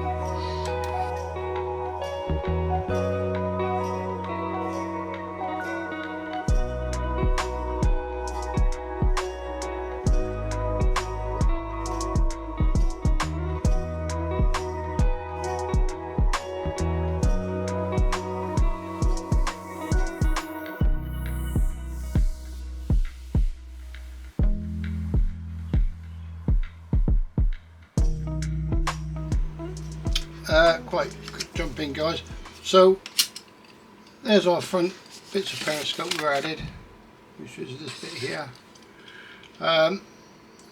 B: Quite quick jump in, guys. So there's our front bits of periscope we added, which is this bit here, and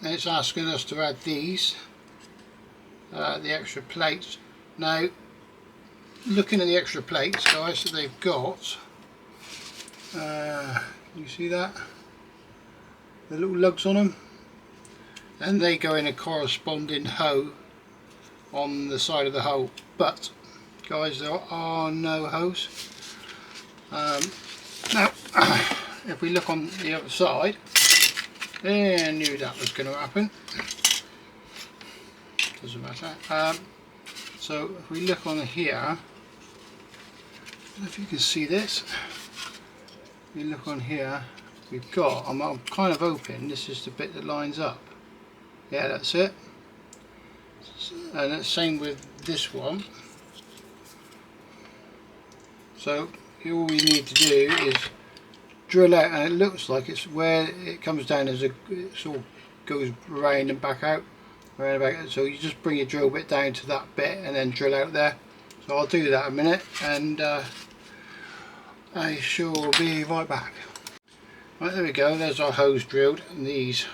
B: it's asking us to add these, the extra plates. Now, looking at the extra plates, guys, that they've got, you see that, the little lugs on them, and they go in a corresponding hoe on the side of the hull. But guys, there are no hose. Now if we look on the other side, I knew that was going to happen. doesn't matter. So if we look on here, I don't know if you can see this. If we look on here, we've got, I'm kind of hoping this is the bit that lines up. Yeah, that's it. And the same with this one. So all we need to do is drill out, and it looks like it's where it comes down as it sort of goes around and back out, around and back out. So you just bring your drill bit down to that bit and then drill out there. So I'll do that in a minute, and I shall be right back. Right, there we go, there's our hose drilled, and these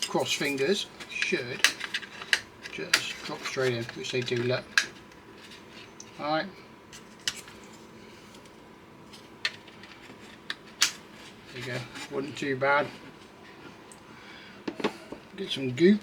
B: cross fingers should just drop straight in, which they do, look. Alright. There you go, wasn't too bad. Get some goop.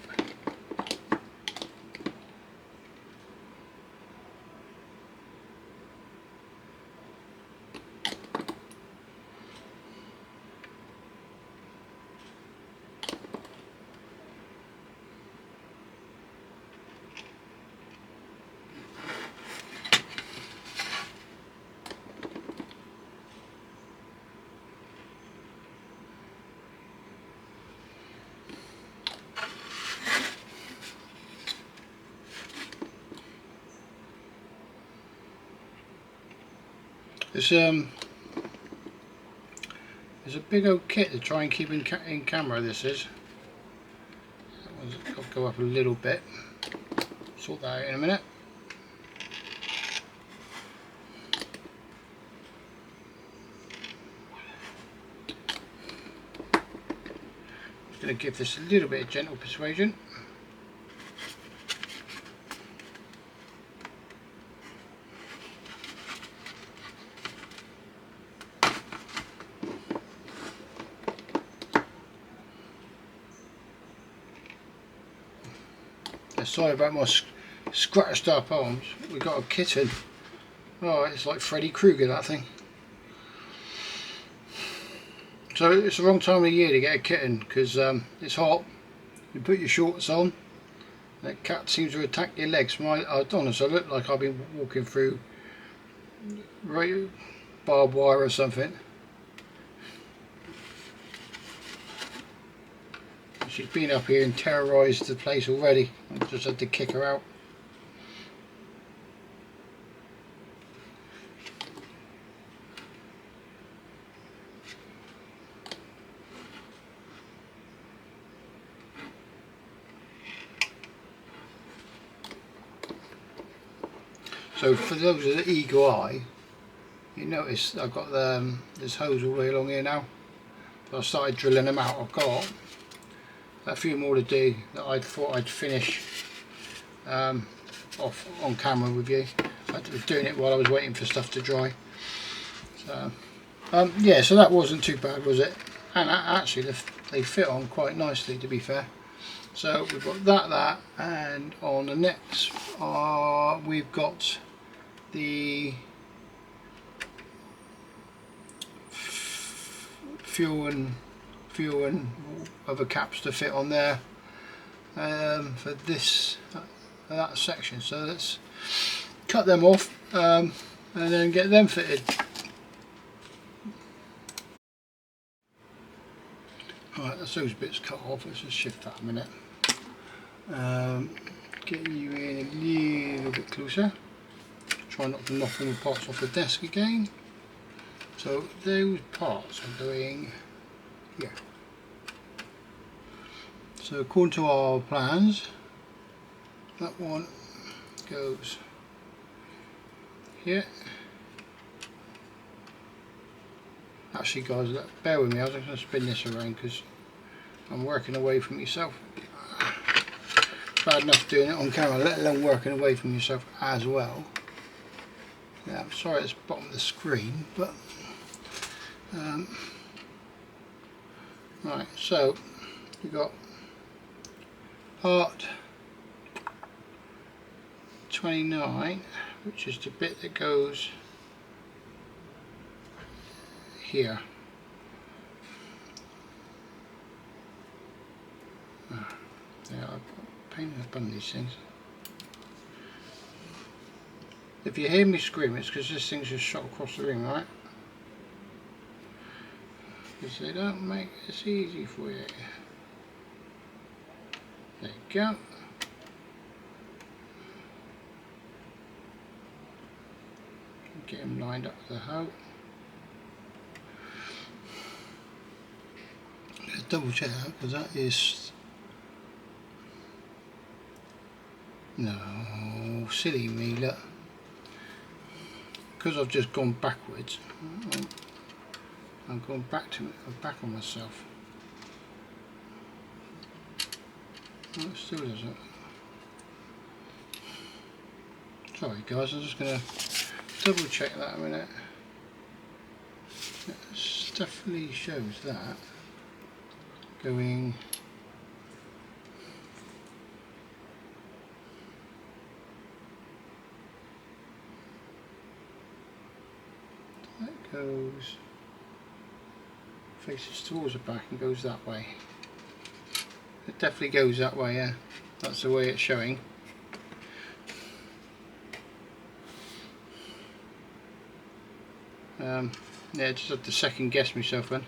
B: It's a big old kit to try and keep in camera. This is. I'll go up a little bit. Sort that out in a minute. Just going to give this a little bit of gentle persuasion. Sorry about my scratched up arms. We got a kitten. Oh, it's like Freddy Krueger, that thing. So it's the wrong time of year to get a kitten, because it's hot. You put your shorts on, and the cat seems to attack your legs. Honestly, I look like I've been walking through barbed wire or something. She's been up here and terrorised the place already. I just had to kick her out. So for those with the eagle eye, you notice I've got this hose all the way along here now. So I started drilling them out. I've got a few more to do that I thought I'd finish off on camera with you. I was doing it while I was waiting for stuff to dry. So yeah, so that wasn't too bad, was it? And actually they fit on quite nicely, to be fair. So we've got that, and on the next we've got the fuel and other caps to fit on there for that section. So let's cut them off and then get them fitted. Alright, that's those bits cut off. Let's just shift that a minute. Getting you in a little bit closer. Try not to knock all the parts off the desk again. So those parts I'm doing here. So according to our plans, that one goes here. Actually guys, bear with me, I was just going to spin this around because I'm working away from yourself. Bad enough doing it on camera, let alone working away from yourself as well. Yeah, I'm sorry it's bottom of the screen, but right, so you've got part 29, which is the bit that goes here. Yeah, I've pain in the bum these things. If you hear me scream, it's because this thing's just shot across the ring, right? Because they don't make this easy for you. There you go. Get him lined up with the hoe. Let's double check that, because that is... No, silly me, look. Because I've just gone backwards, I'm going back on myself. Oh, it still doesn't. Sorry guys, I'm just going to double check that a minute. It definitely shows that going. That goes, faces towards the back and goes that way. It definitely goes that way, yeah. That's the way it's showing. Yeah, just had to second guess myself then.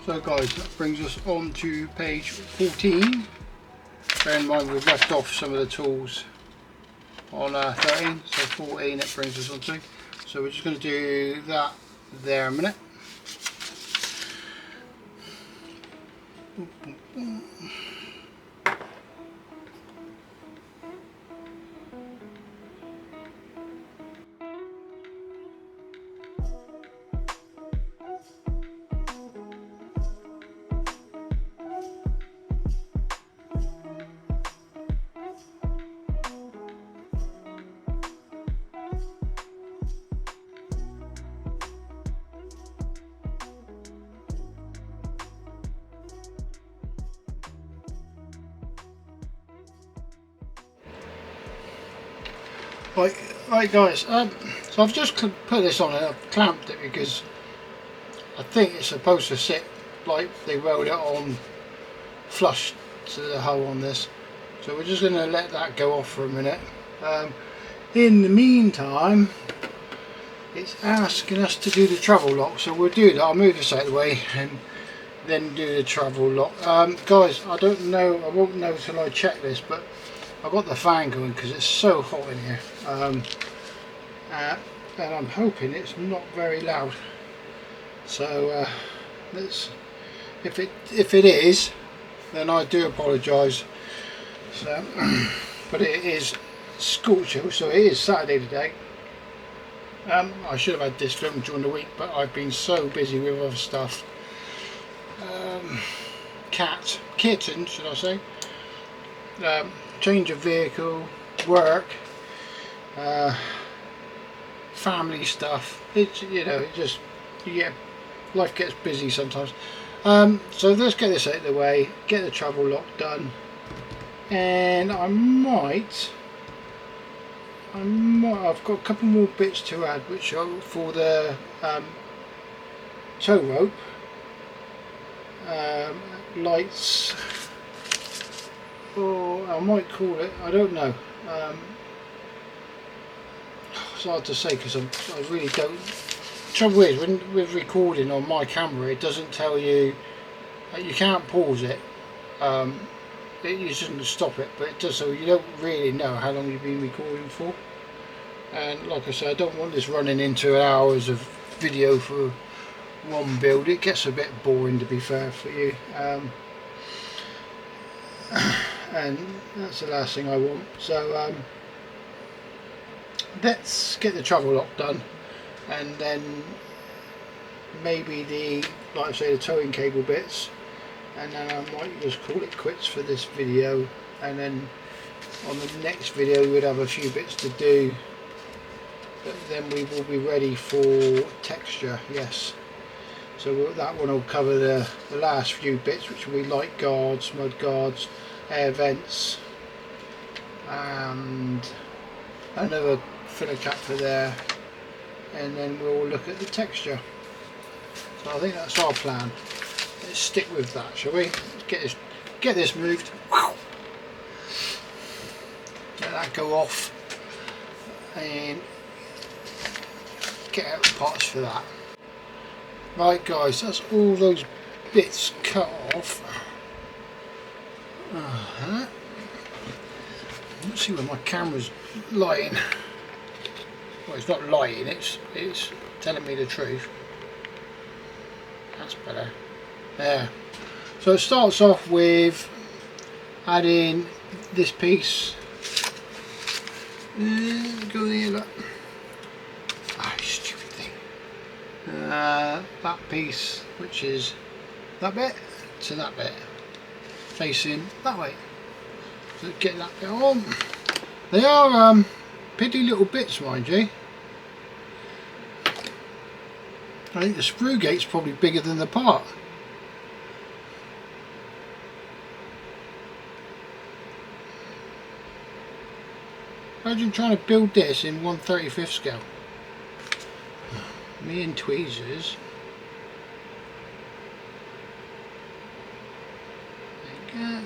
B: So guys, that brings us on to page 14. Bear in mind we've left off some of the tools on 13, so 14 it brings us on to. So we're just going to do that there a minute. Right guys, so I've just put this on and I've clamped it because I think it's supposed to sit like they welded it on flush to the hole on this. So we're just going to let that go off for a minute. In the meantime, it's asking us to do the travel lock, so we'll do that. I'll move this out of the way and then do the travel lock. Guys, I don't know, I won't know till I check this, but I've got the fan going because it's so hot in here, and I'm hoping it's not very loud. So let's, if it is, then I do apologise. So, but it is scorching, so it is Saturday today. I should have had this filmed during the week, but I've been so busy with other stuff. Kitten, should I say? Change of vehicle, work, family stuff. It's, you know, it just, yeah, life gets busy sometimes. So let's get this out of the way, get the travel lock done, and I've got a couple more bits to add, which are for the tow rope, lights, or I might call it, I don't know. It's hard to say because I really don't. Trouble is, when with recording on my camera, it doesn't tell you. You can't pause it. You shouldn't stop it, but it does, so you don't really know how long you've been recording for. And like I said, I don't want this running into hours of video for one build. It gets a bit boring, to be fair, for you. And that's the last thing I want. So let's get the travel lock done, and then maybe the, like I say, the towing cable bits, and then I might just call it quits for this video. And then on the next video we would have a few bits to do, but then we will be ready for texture. Yes, so that one will cover the last few bits, which will be light guards, mud guards, air vents, and another filler cap for there, and then we'll look at the texture. So I think that's our plan. Let's stick with that, shall we? Let's get this moved. Let that go off and get out the parts for that. Right guys, that's all those bits cut off. Let's see where my camera's lying. Well, it's not lying, it's telling me the truth. That's better. There. So it starts off with adding this piece. Go there, look. Ah, stupid thing. That piece, which is that bit, to that bit, facing that way. So get that bit on. They are piddly little bits, mind you. I think the screw gate's probably bigger than the part. Imagine trying to build this in 1/35 scale. Me and tweezers. There you go.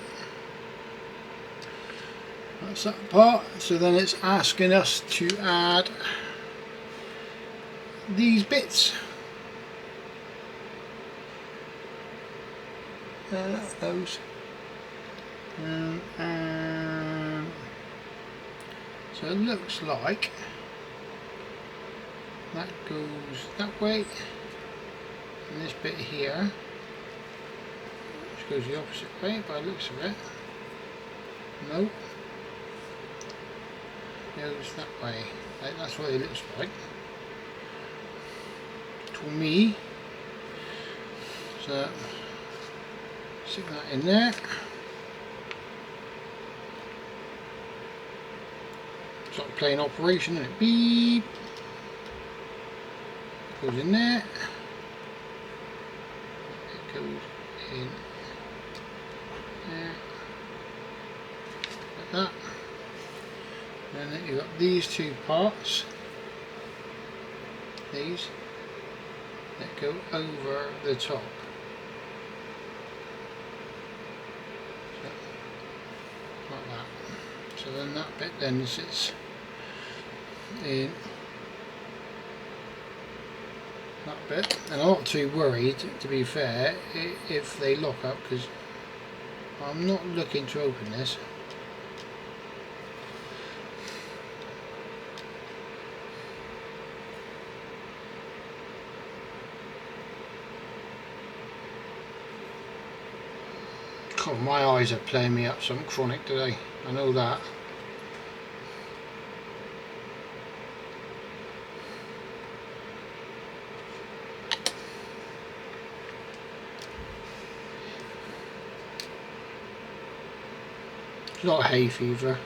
B: That's that part. So then it's asking us to add these bits. That goes. So it looks like that goes that way, and this bit here, which goes the opposite way by the looks of it. No, goes that way. That's what it looks like to me. So stick that in there. It's like playing operation, and it beep goes in there. It goes in there like that. And then you've got these two parts. These that go over the top. So, like that. So then that bit then sits in that bit, and I'm not too worried, to be fair, if they lock up, because I'm not looking to open this. God, my eyes are playing me up something chronic today, I know that. It's not hay fever.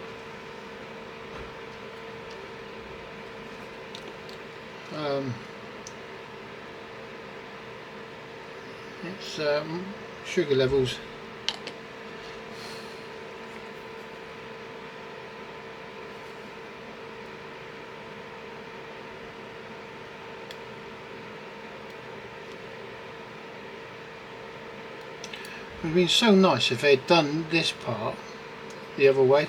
B: It's sugar levels. It would have been so nice if they'd done this part the other way.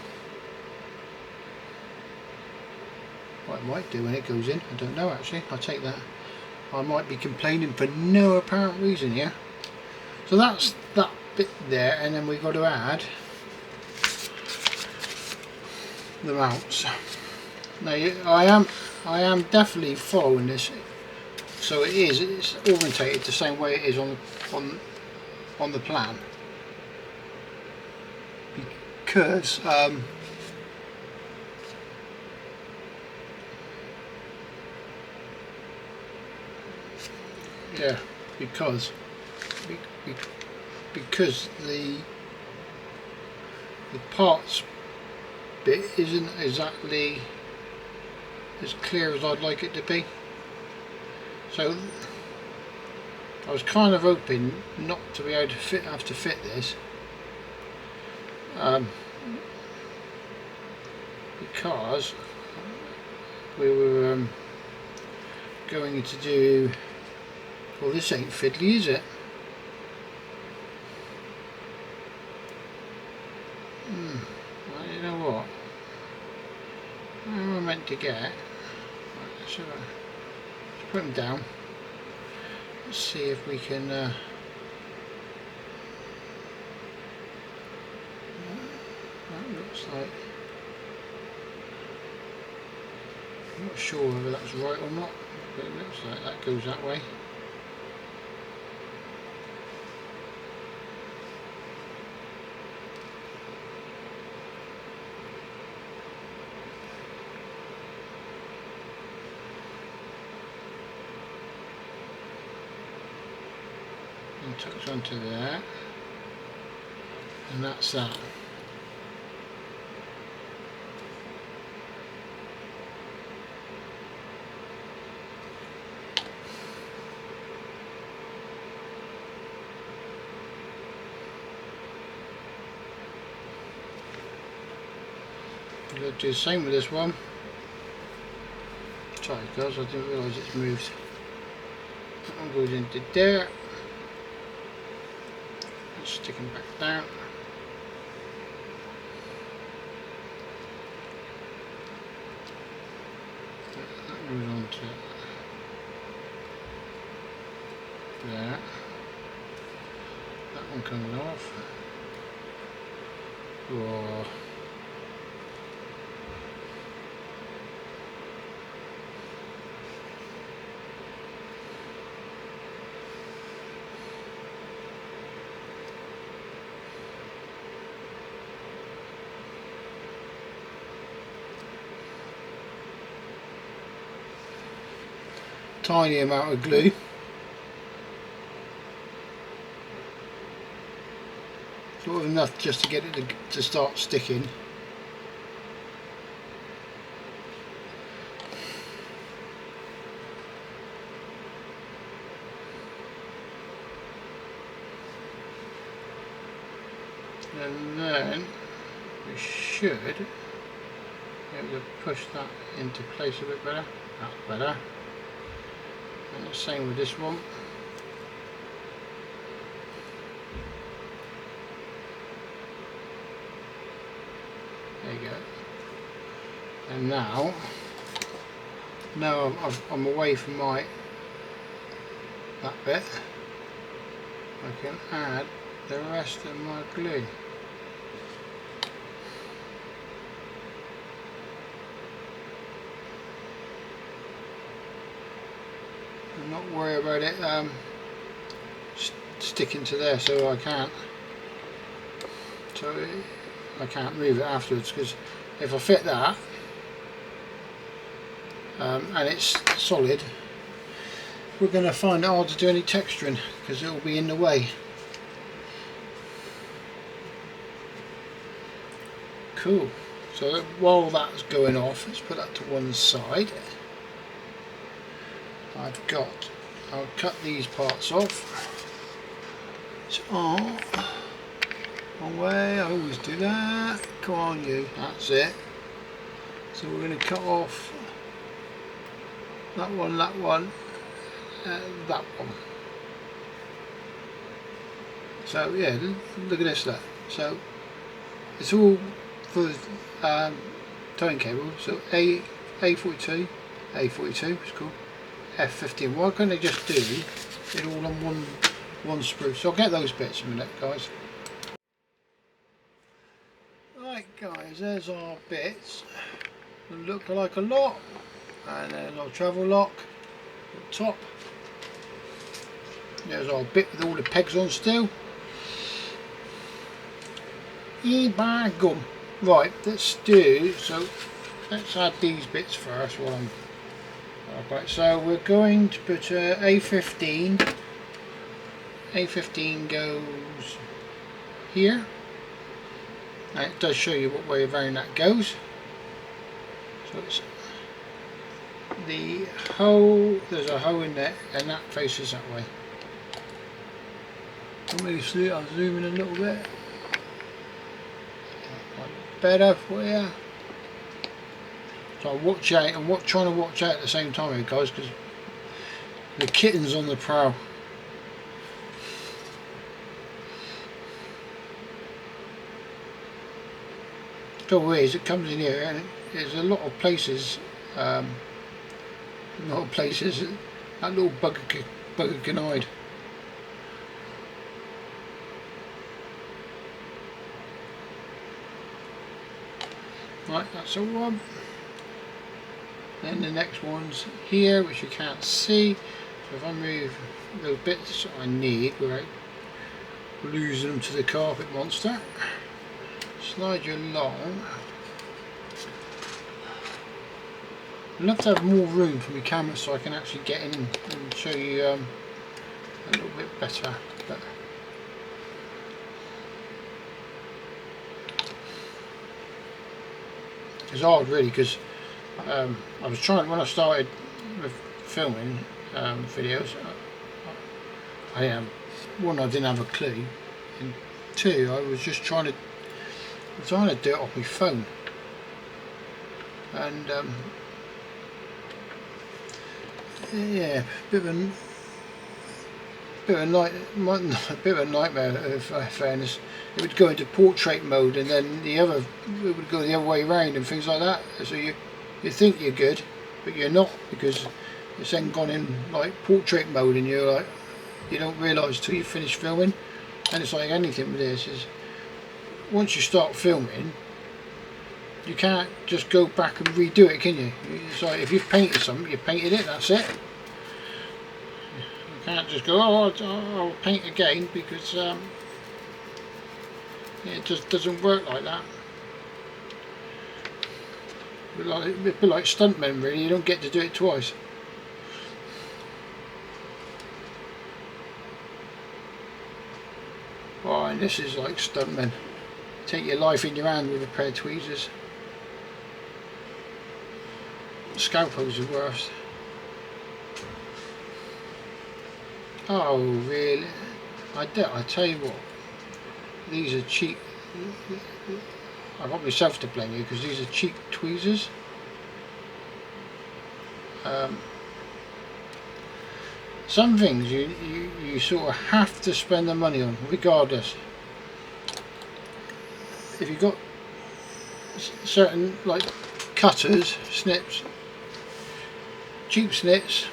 B: What it might do when it goes in, I don't know actually. I'll take that. I might be complaining for no apparent reason here. So that's that bit there, and then we've got to add the mounts. Now I am definitely following this, so it's orientated the same way it is on the plan, because yeah, because the parts bit isn't exactly as clear as I'd like it to be. So I was kind of hoping not to be able to have to fit this, because we were going to do, well, this ain't fiddly, is it? Well, you know what? What am I meant to get? So let's put them down. Let's see if we can. That looks like. I'm not sure whether that's right or not, but it looks like that goes that way. And tucks onto there, and that's that. I'm going to do the same with this one. Sorry guys, I didn't realise it's moved. That one goes into there. Stick them back down. That goes on to there. That one comes off. Whoa. Tiny amount of glue. Sort of enough just to get it to start sticking. And then we should be able to push that into place a bit better. That's better. And the same with this one. There you go. And now I'm away from that bit, I can add the rest of my glue. And not worry about it sticking to there, so I can't move it afterwards, because if I fit that and it's solid, we're going to find it hard to do any texturing because it will be in the way. Cool. So while that's going off, let's put that to one side. I'll cut these parts off. So one way, I always do that. Come on you, that's it. So we're going to cut off that one, that one, and that one. So yeah, look at this look. So it's all for towing cable. So A42, it's called F15. Why can't they just do it all on one sprue? So I'll get those bits in a minute, guys. Right guys, there's our bits. They look like a lot, and then our travel lock at the top. There's our bit with all the pegs on still. By gum. Right, let's add these bits first while I'm okay. So we're going to put A15. A15 goes here. Now it does show you what way around that goes. So it's the hole, there's a hole in there, and that faces that way. Let me see, I'll zoom in a little bit. Better for you. So watch out, and trying to watch out at the same time here, guys, because the kitten's on the prowl. The trouble is, it comes in here, and there's a lot of places. That little bugger can hide. Right, that's all one. Then the next one's here, which you can't see. So if I move those bits I need without losing them to the carpet monster, slide you along. I'd love to have more room for my camera so I can actually get in and show you a little bit better. But it's hard really, because I was trying, when I started with filming videos, one, I didn't have a clue, and two, I was just trying to do it off my phone, and yeah, bit of a nightmare in fairness. It would go into portrait mode, and then it would go the other way around and things like that. So you think you're good, but you're not, because it's then gone in like portrait mode, and you're like, you don't realise till you finish filming. And it's like anything with this, is once you start filming, you can't just go back and redo it, can you? It's like if you've painted something, you've painted it, that's it. You can't just go, oh, I'll paint again, because it just doesn't work like that. A bit like stuntmen, really. You don't get to do it twice. Oh, and this is like stuntmen. Take your life in your hand with a pair of tweezers. Scalpels are worse. Oh, really? I tell you what. These are cheap. I've got myself to blame here, because these are cheap tweezers. Some things you sort of have to spend the money on, regardless. If you've got certain like cutters, snips, cheap snips,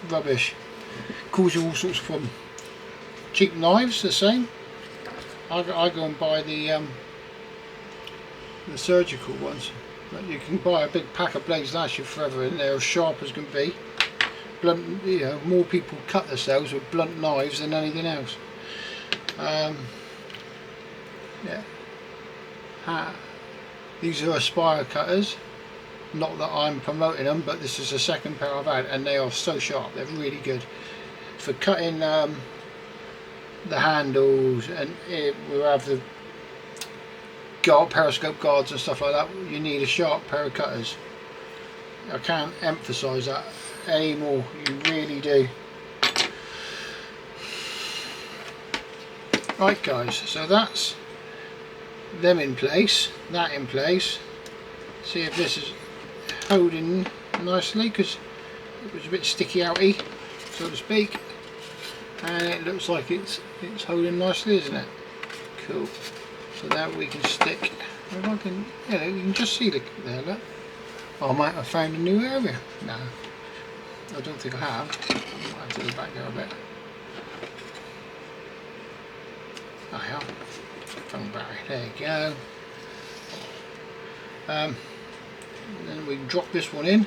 B: rubbish, cause you all sorts of problems. Cheap knives, the same. I go and buy the surgical ones. But you can buy a big pack of blades, last you forever, and they're as sharp as can be. Blunt, you know, more people cut themselves with blunt knives than anything else. Yeah. These are Aspire cutters. Not that I'm promoting them, but this is the second pair I've had, and they are so sharp. They're really good for cutting the handles, and we have the periscope guards and stuff like that. You need a sharp pair of cutters. I can't emphasise that anymore. You really do. Right, guys, so that's them in place, that in place. See if this is holding nicely, because it was a bit sticky outy, so to speak, and it looks like it's holding nicely, isn't it? Cool. So that we can stick. If I can, you can just see there. Look. Oh, I might have found a new area. No, I don't think I have. I might have to go back there a bit. Oh yeah, phone battery. There you go. Then we can drop this one in.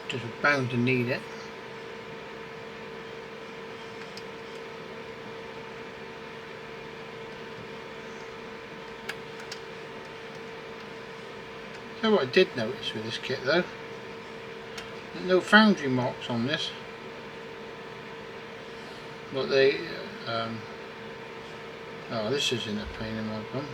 B: Just bound to need it. So what I did notice with this kit though, there's no foundry marks on this, but they oh, this isn't a pain in my bum.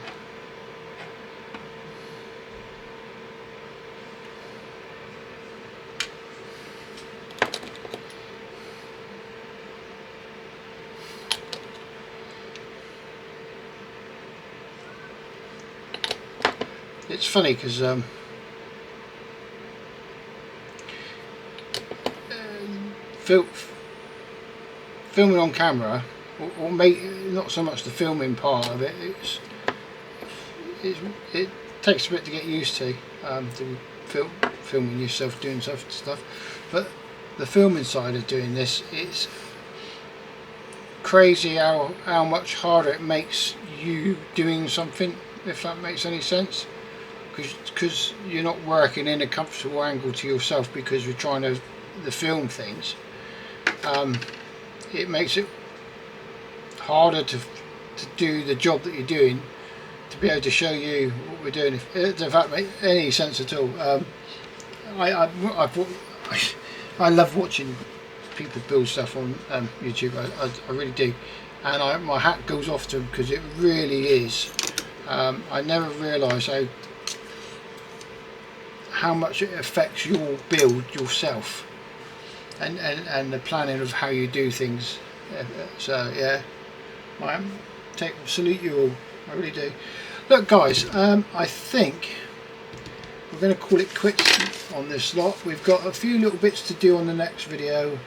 B: It's funny because filming on camera, or not so much the filming part of it, it takes a bit to get used to filming yourself doing stuff, but the filming side of doing this, it's crazy how much harder it makes you doing something, if that makes any sense. Because you're not working in a comfortable angle to yourself, because you're trying to film things. It makes it harder to do the job that you're doing, to be able to show you what we're doing, if that makes any sense at all. I love watching people build stuff on YouTube. I really do, and my hat goes off to them, because it really is. I never realised how much it affects your build yourself, and the planning of how you do things. So yeah, I salute you all, I really do. Look guys, I think we're going to call it quits on this lot. We've got a few little bits to do on the next video,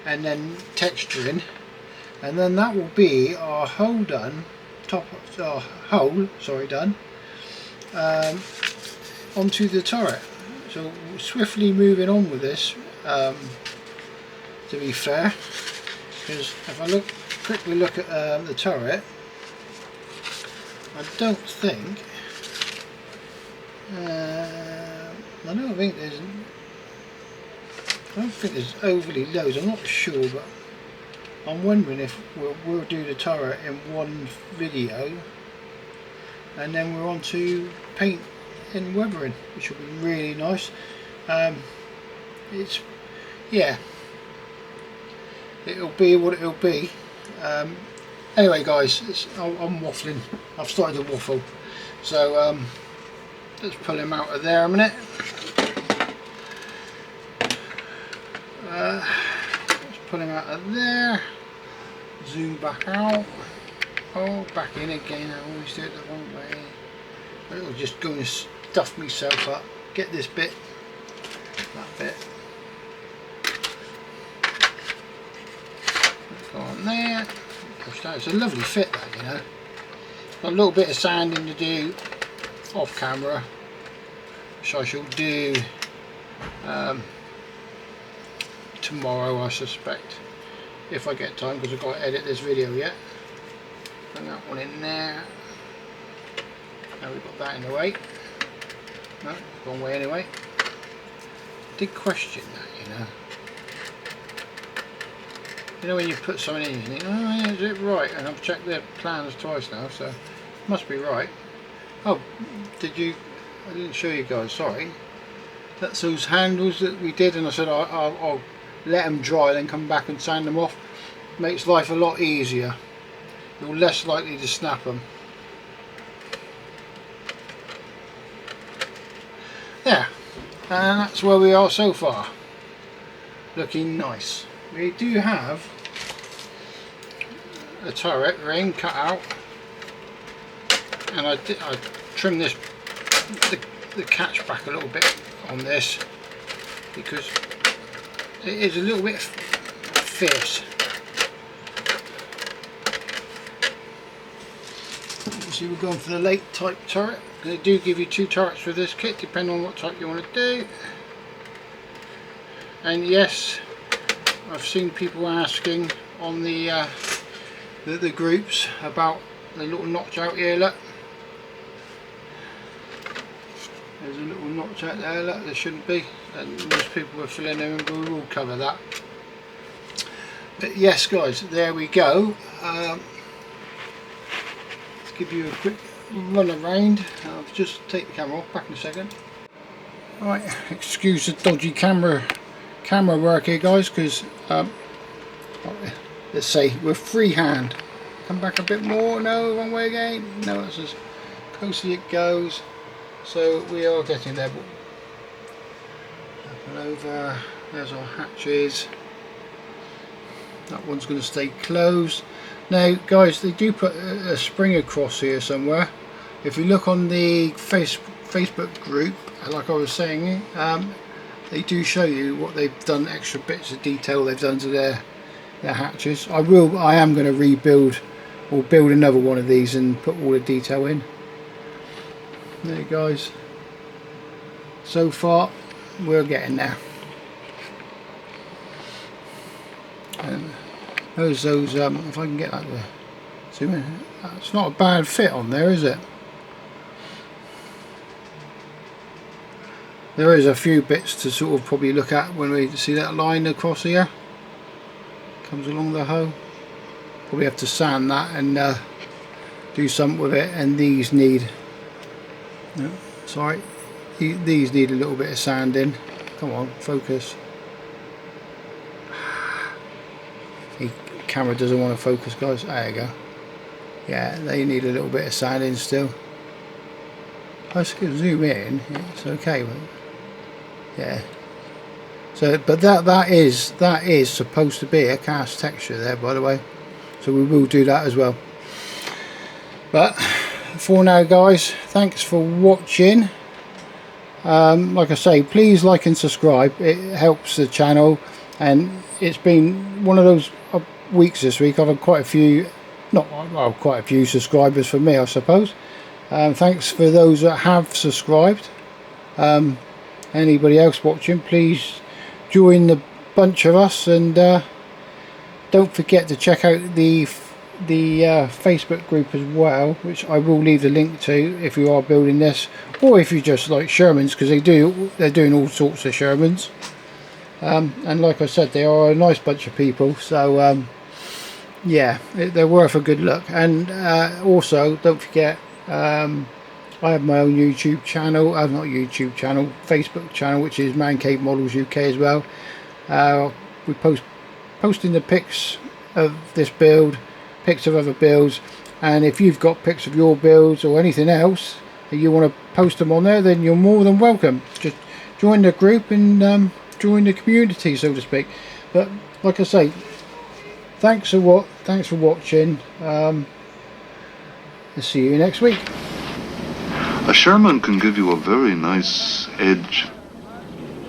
B: and then texturing, and then that will be our hull done. Done. Onto the turret. So swiftly moving on with this. To be fair, because if I quickly look at the turret, I don't think there's overly loads. I'm not sure, but I'm wondering if we'll do the turret in one video, and then we're on to paint and weathering, which will be really nice. It'll be what it'll be. Anyway guys, I'm waffling. I've started to waffle, so let's pull him out of there a minute. Let's pull him out of there, zoom back out, back in again. I always do it the wrong way. It'll just go and stuff myself up. Get this bit, that bit, go on there, push that. It's a lovely fit, that, you know. Got a little bit of sanding to do off camera, which I shall do tomorrow, I suspect, if I get time, because I've got to edit this video yet. Put that one in there. Now we've got that in the way. No, wrong way anyway. Did question that, you know. You know when you put something in, you think, oh yeah, is it right? And I've checked their plans twice now, so it must be right. Oh, I didn't show you guys, sorry. That's those handles that we did, and I said I'll let them dry, then come back and sand them off. Makes life a lot easier. You're less likely to snap them. Yeah, and that's where we are so far. Looking nice. We do have a turret ring cut out, and I trimmed this the catch back a little bit on this because it is a little bit fierce. So we're going for the late type turret. They do give you 2 turrets with this kit, depending on what type you want to do. And yes, I've seen people asking on the groups about the little notch out here. Look, there's a little notch out there. Look, there shouldn't be, and most people are filling them in, but we will cover that. But yes guys, there we go. Let's give you a quick run around. I'll just take the camera off, back in a second. Right, excuse the dodgy camera work here guys, because let's say we're freehand. Come back a bit more. No, wrong way again. No, that's as close as it goes. So we are getting there. Up and over. There's our hatches. That one's going to stay closed. Now guys, they do put a spring across here somewhere. If you look on the Facebook group, like I was saying, they do show you what they've done, extra bits of detail they've done to their hatches. I am going to rebuild or build another one of these and put all the detail in. There guys, so far we're getting there. And those if I can get that there, zoom in. It's not a bad fit on there, is it? There is a few bits to sort of probably look at when we see that line across here. Comes along the hoe. Probably have to sand that and do something with it. And these need, no, sorry, these need a little bit of sanding. Come on, focus. The camera doesn't want to focus, guys. There you go. Yeah, they need a little bit of sanding still. I can zoom in. It's okay. Yeah. So, but that is supposed to be a cast texture there, by the way. So we will do that as well. But for now, guys, thanks for watching. Like I say, please like and subscribe. It helps the channel, and it's been one of those weeks this week. I've had quite a few, quite a few subscribers for me, I suppose. Thanks for those that have subscribed. Anybody else watching, please join the bunch of us, and don't forget to check out the Facebook group as well, which I will leave the link to if you are building this, or if you just like Shermans, because they're doing all sorts of Shermans. And like I said, they are a nice bunch of people, so yeah, they're worth a good look. And also don't forget, I have my own YouTube channel, not YouTube channel, Facebook channel, which is Man Cave Models UK as well. We posting the pics of this build, pics of other builds, and if you've got pics of your builds or anything else and you want to post them on there, then you're more than welcome. Just join the group and join the community, so to speak. But like I say, thanks for watching. I'll see you next week.
A: A Sherman can give you a very nice edge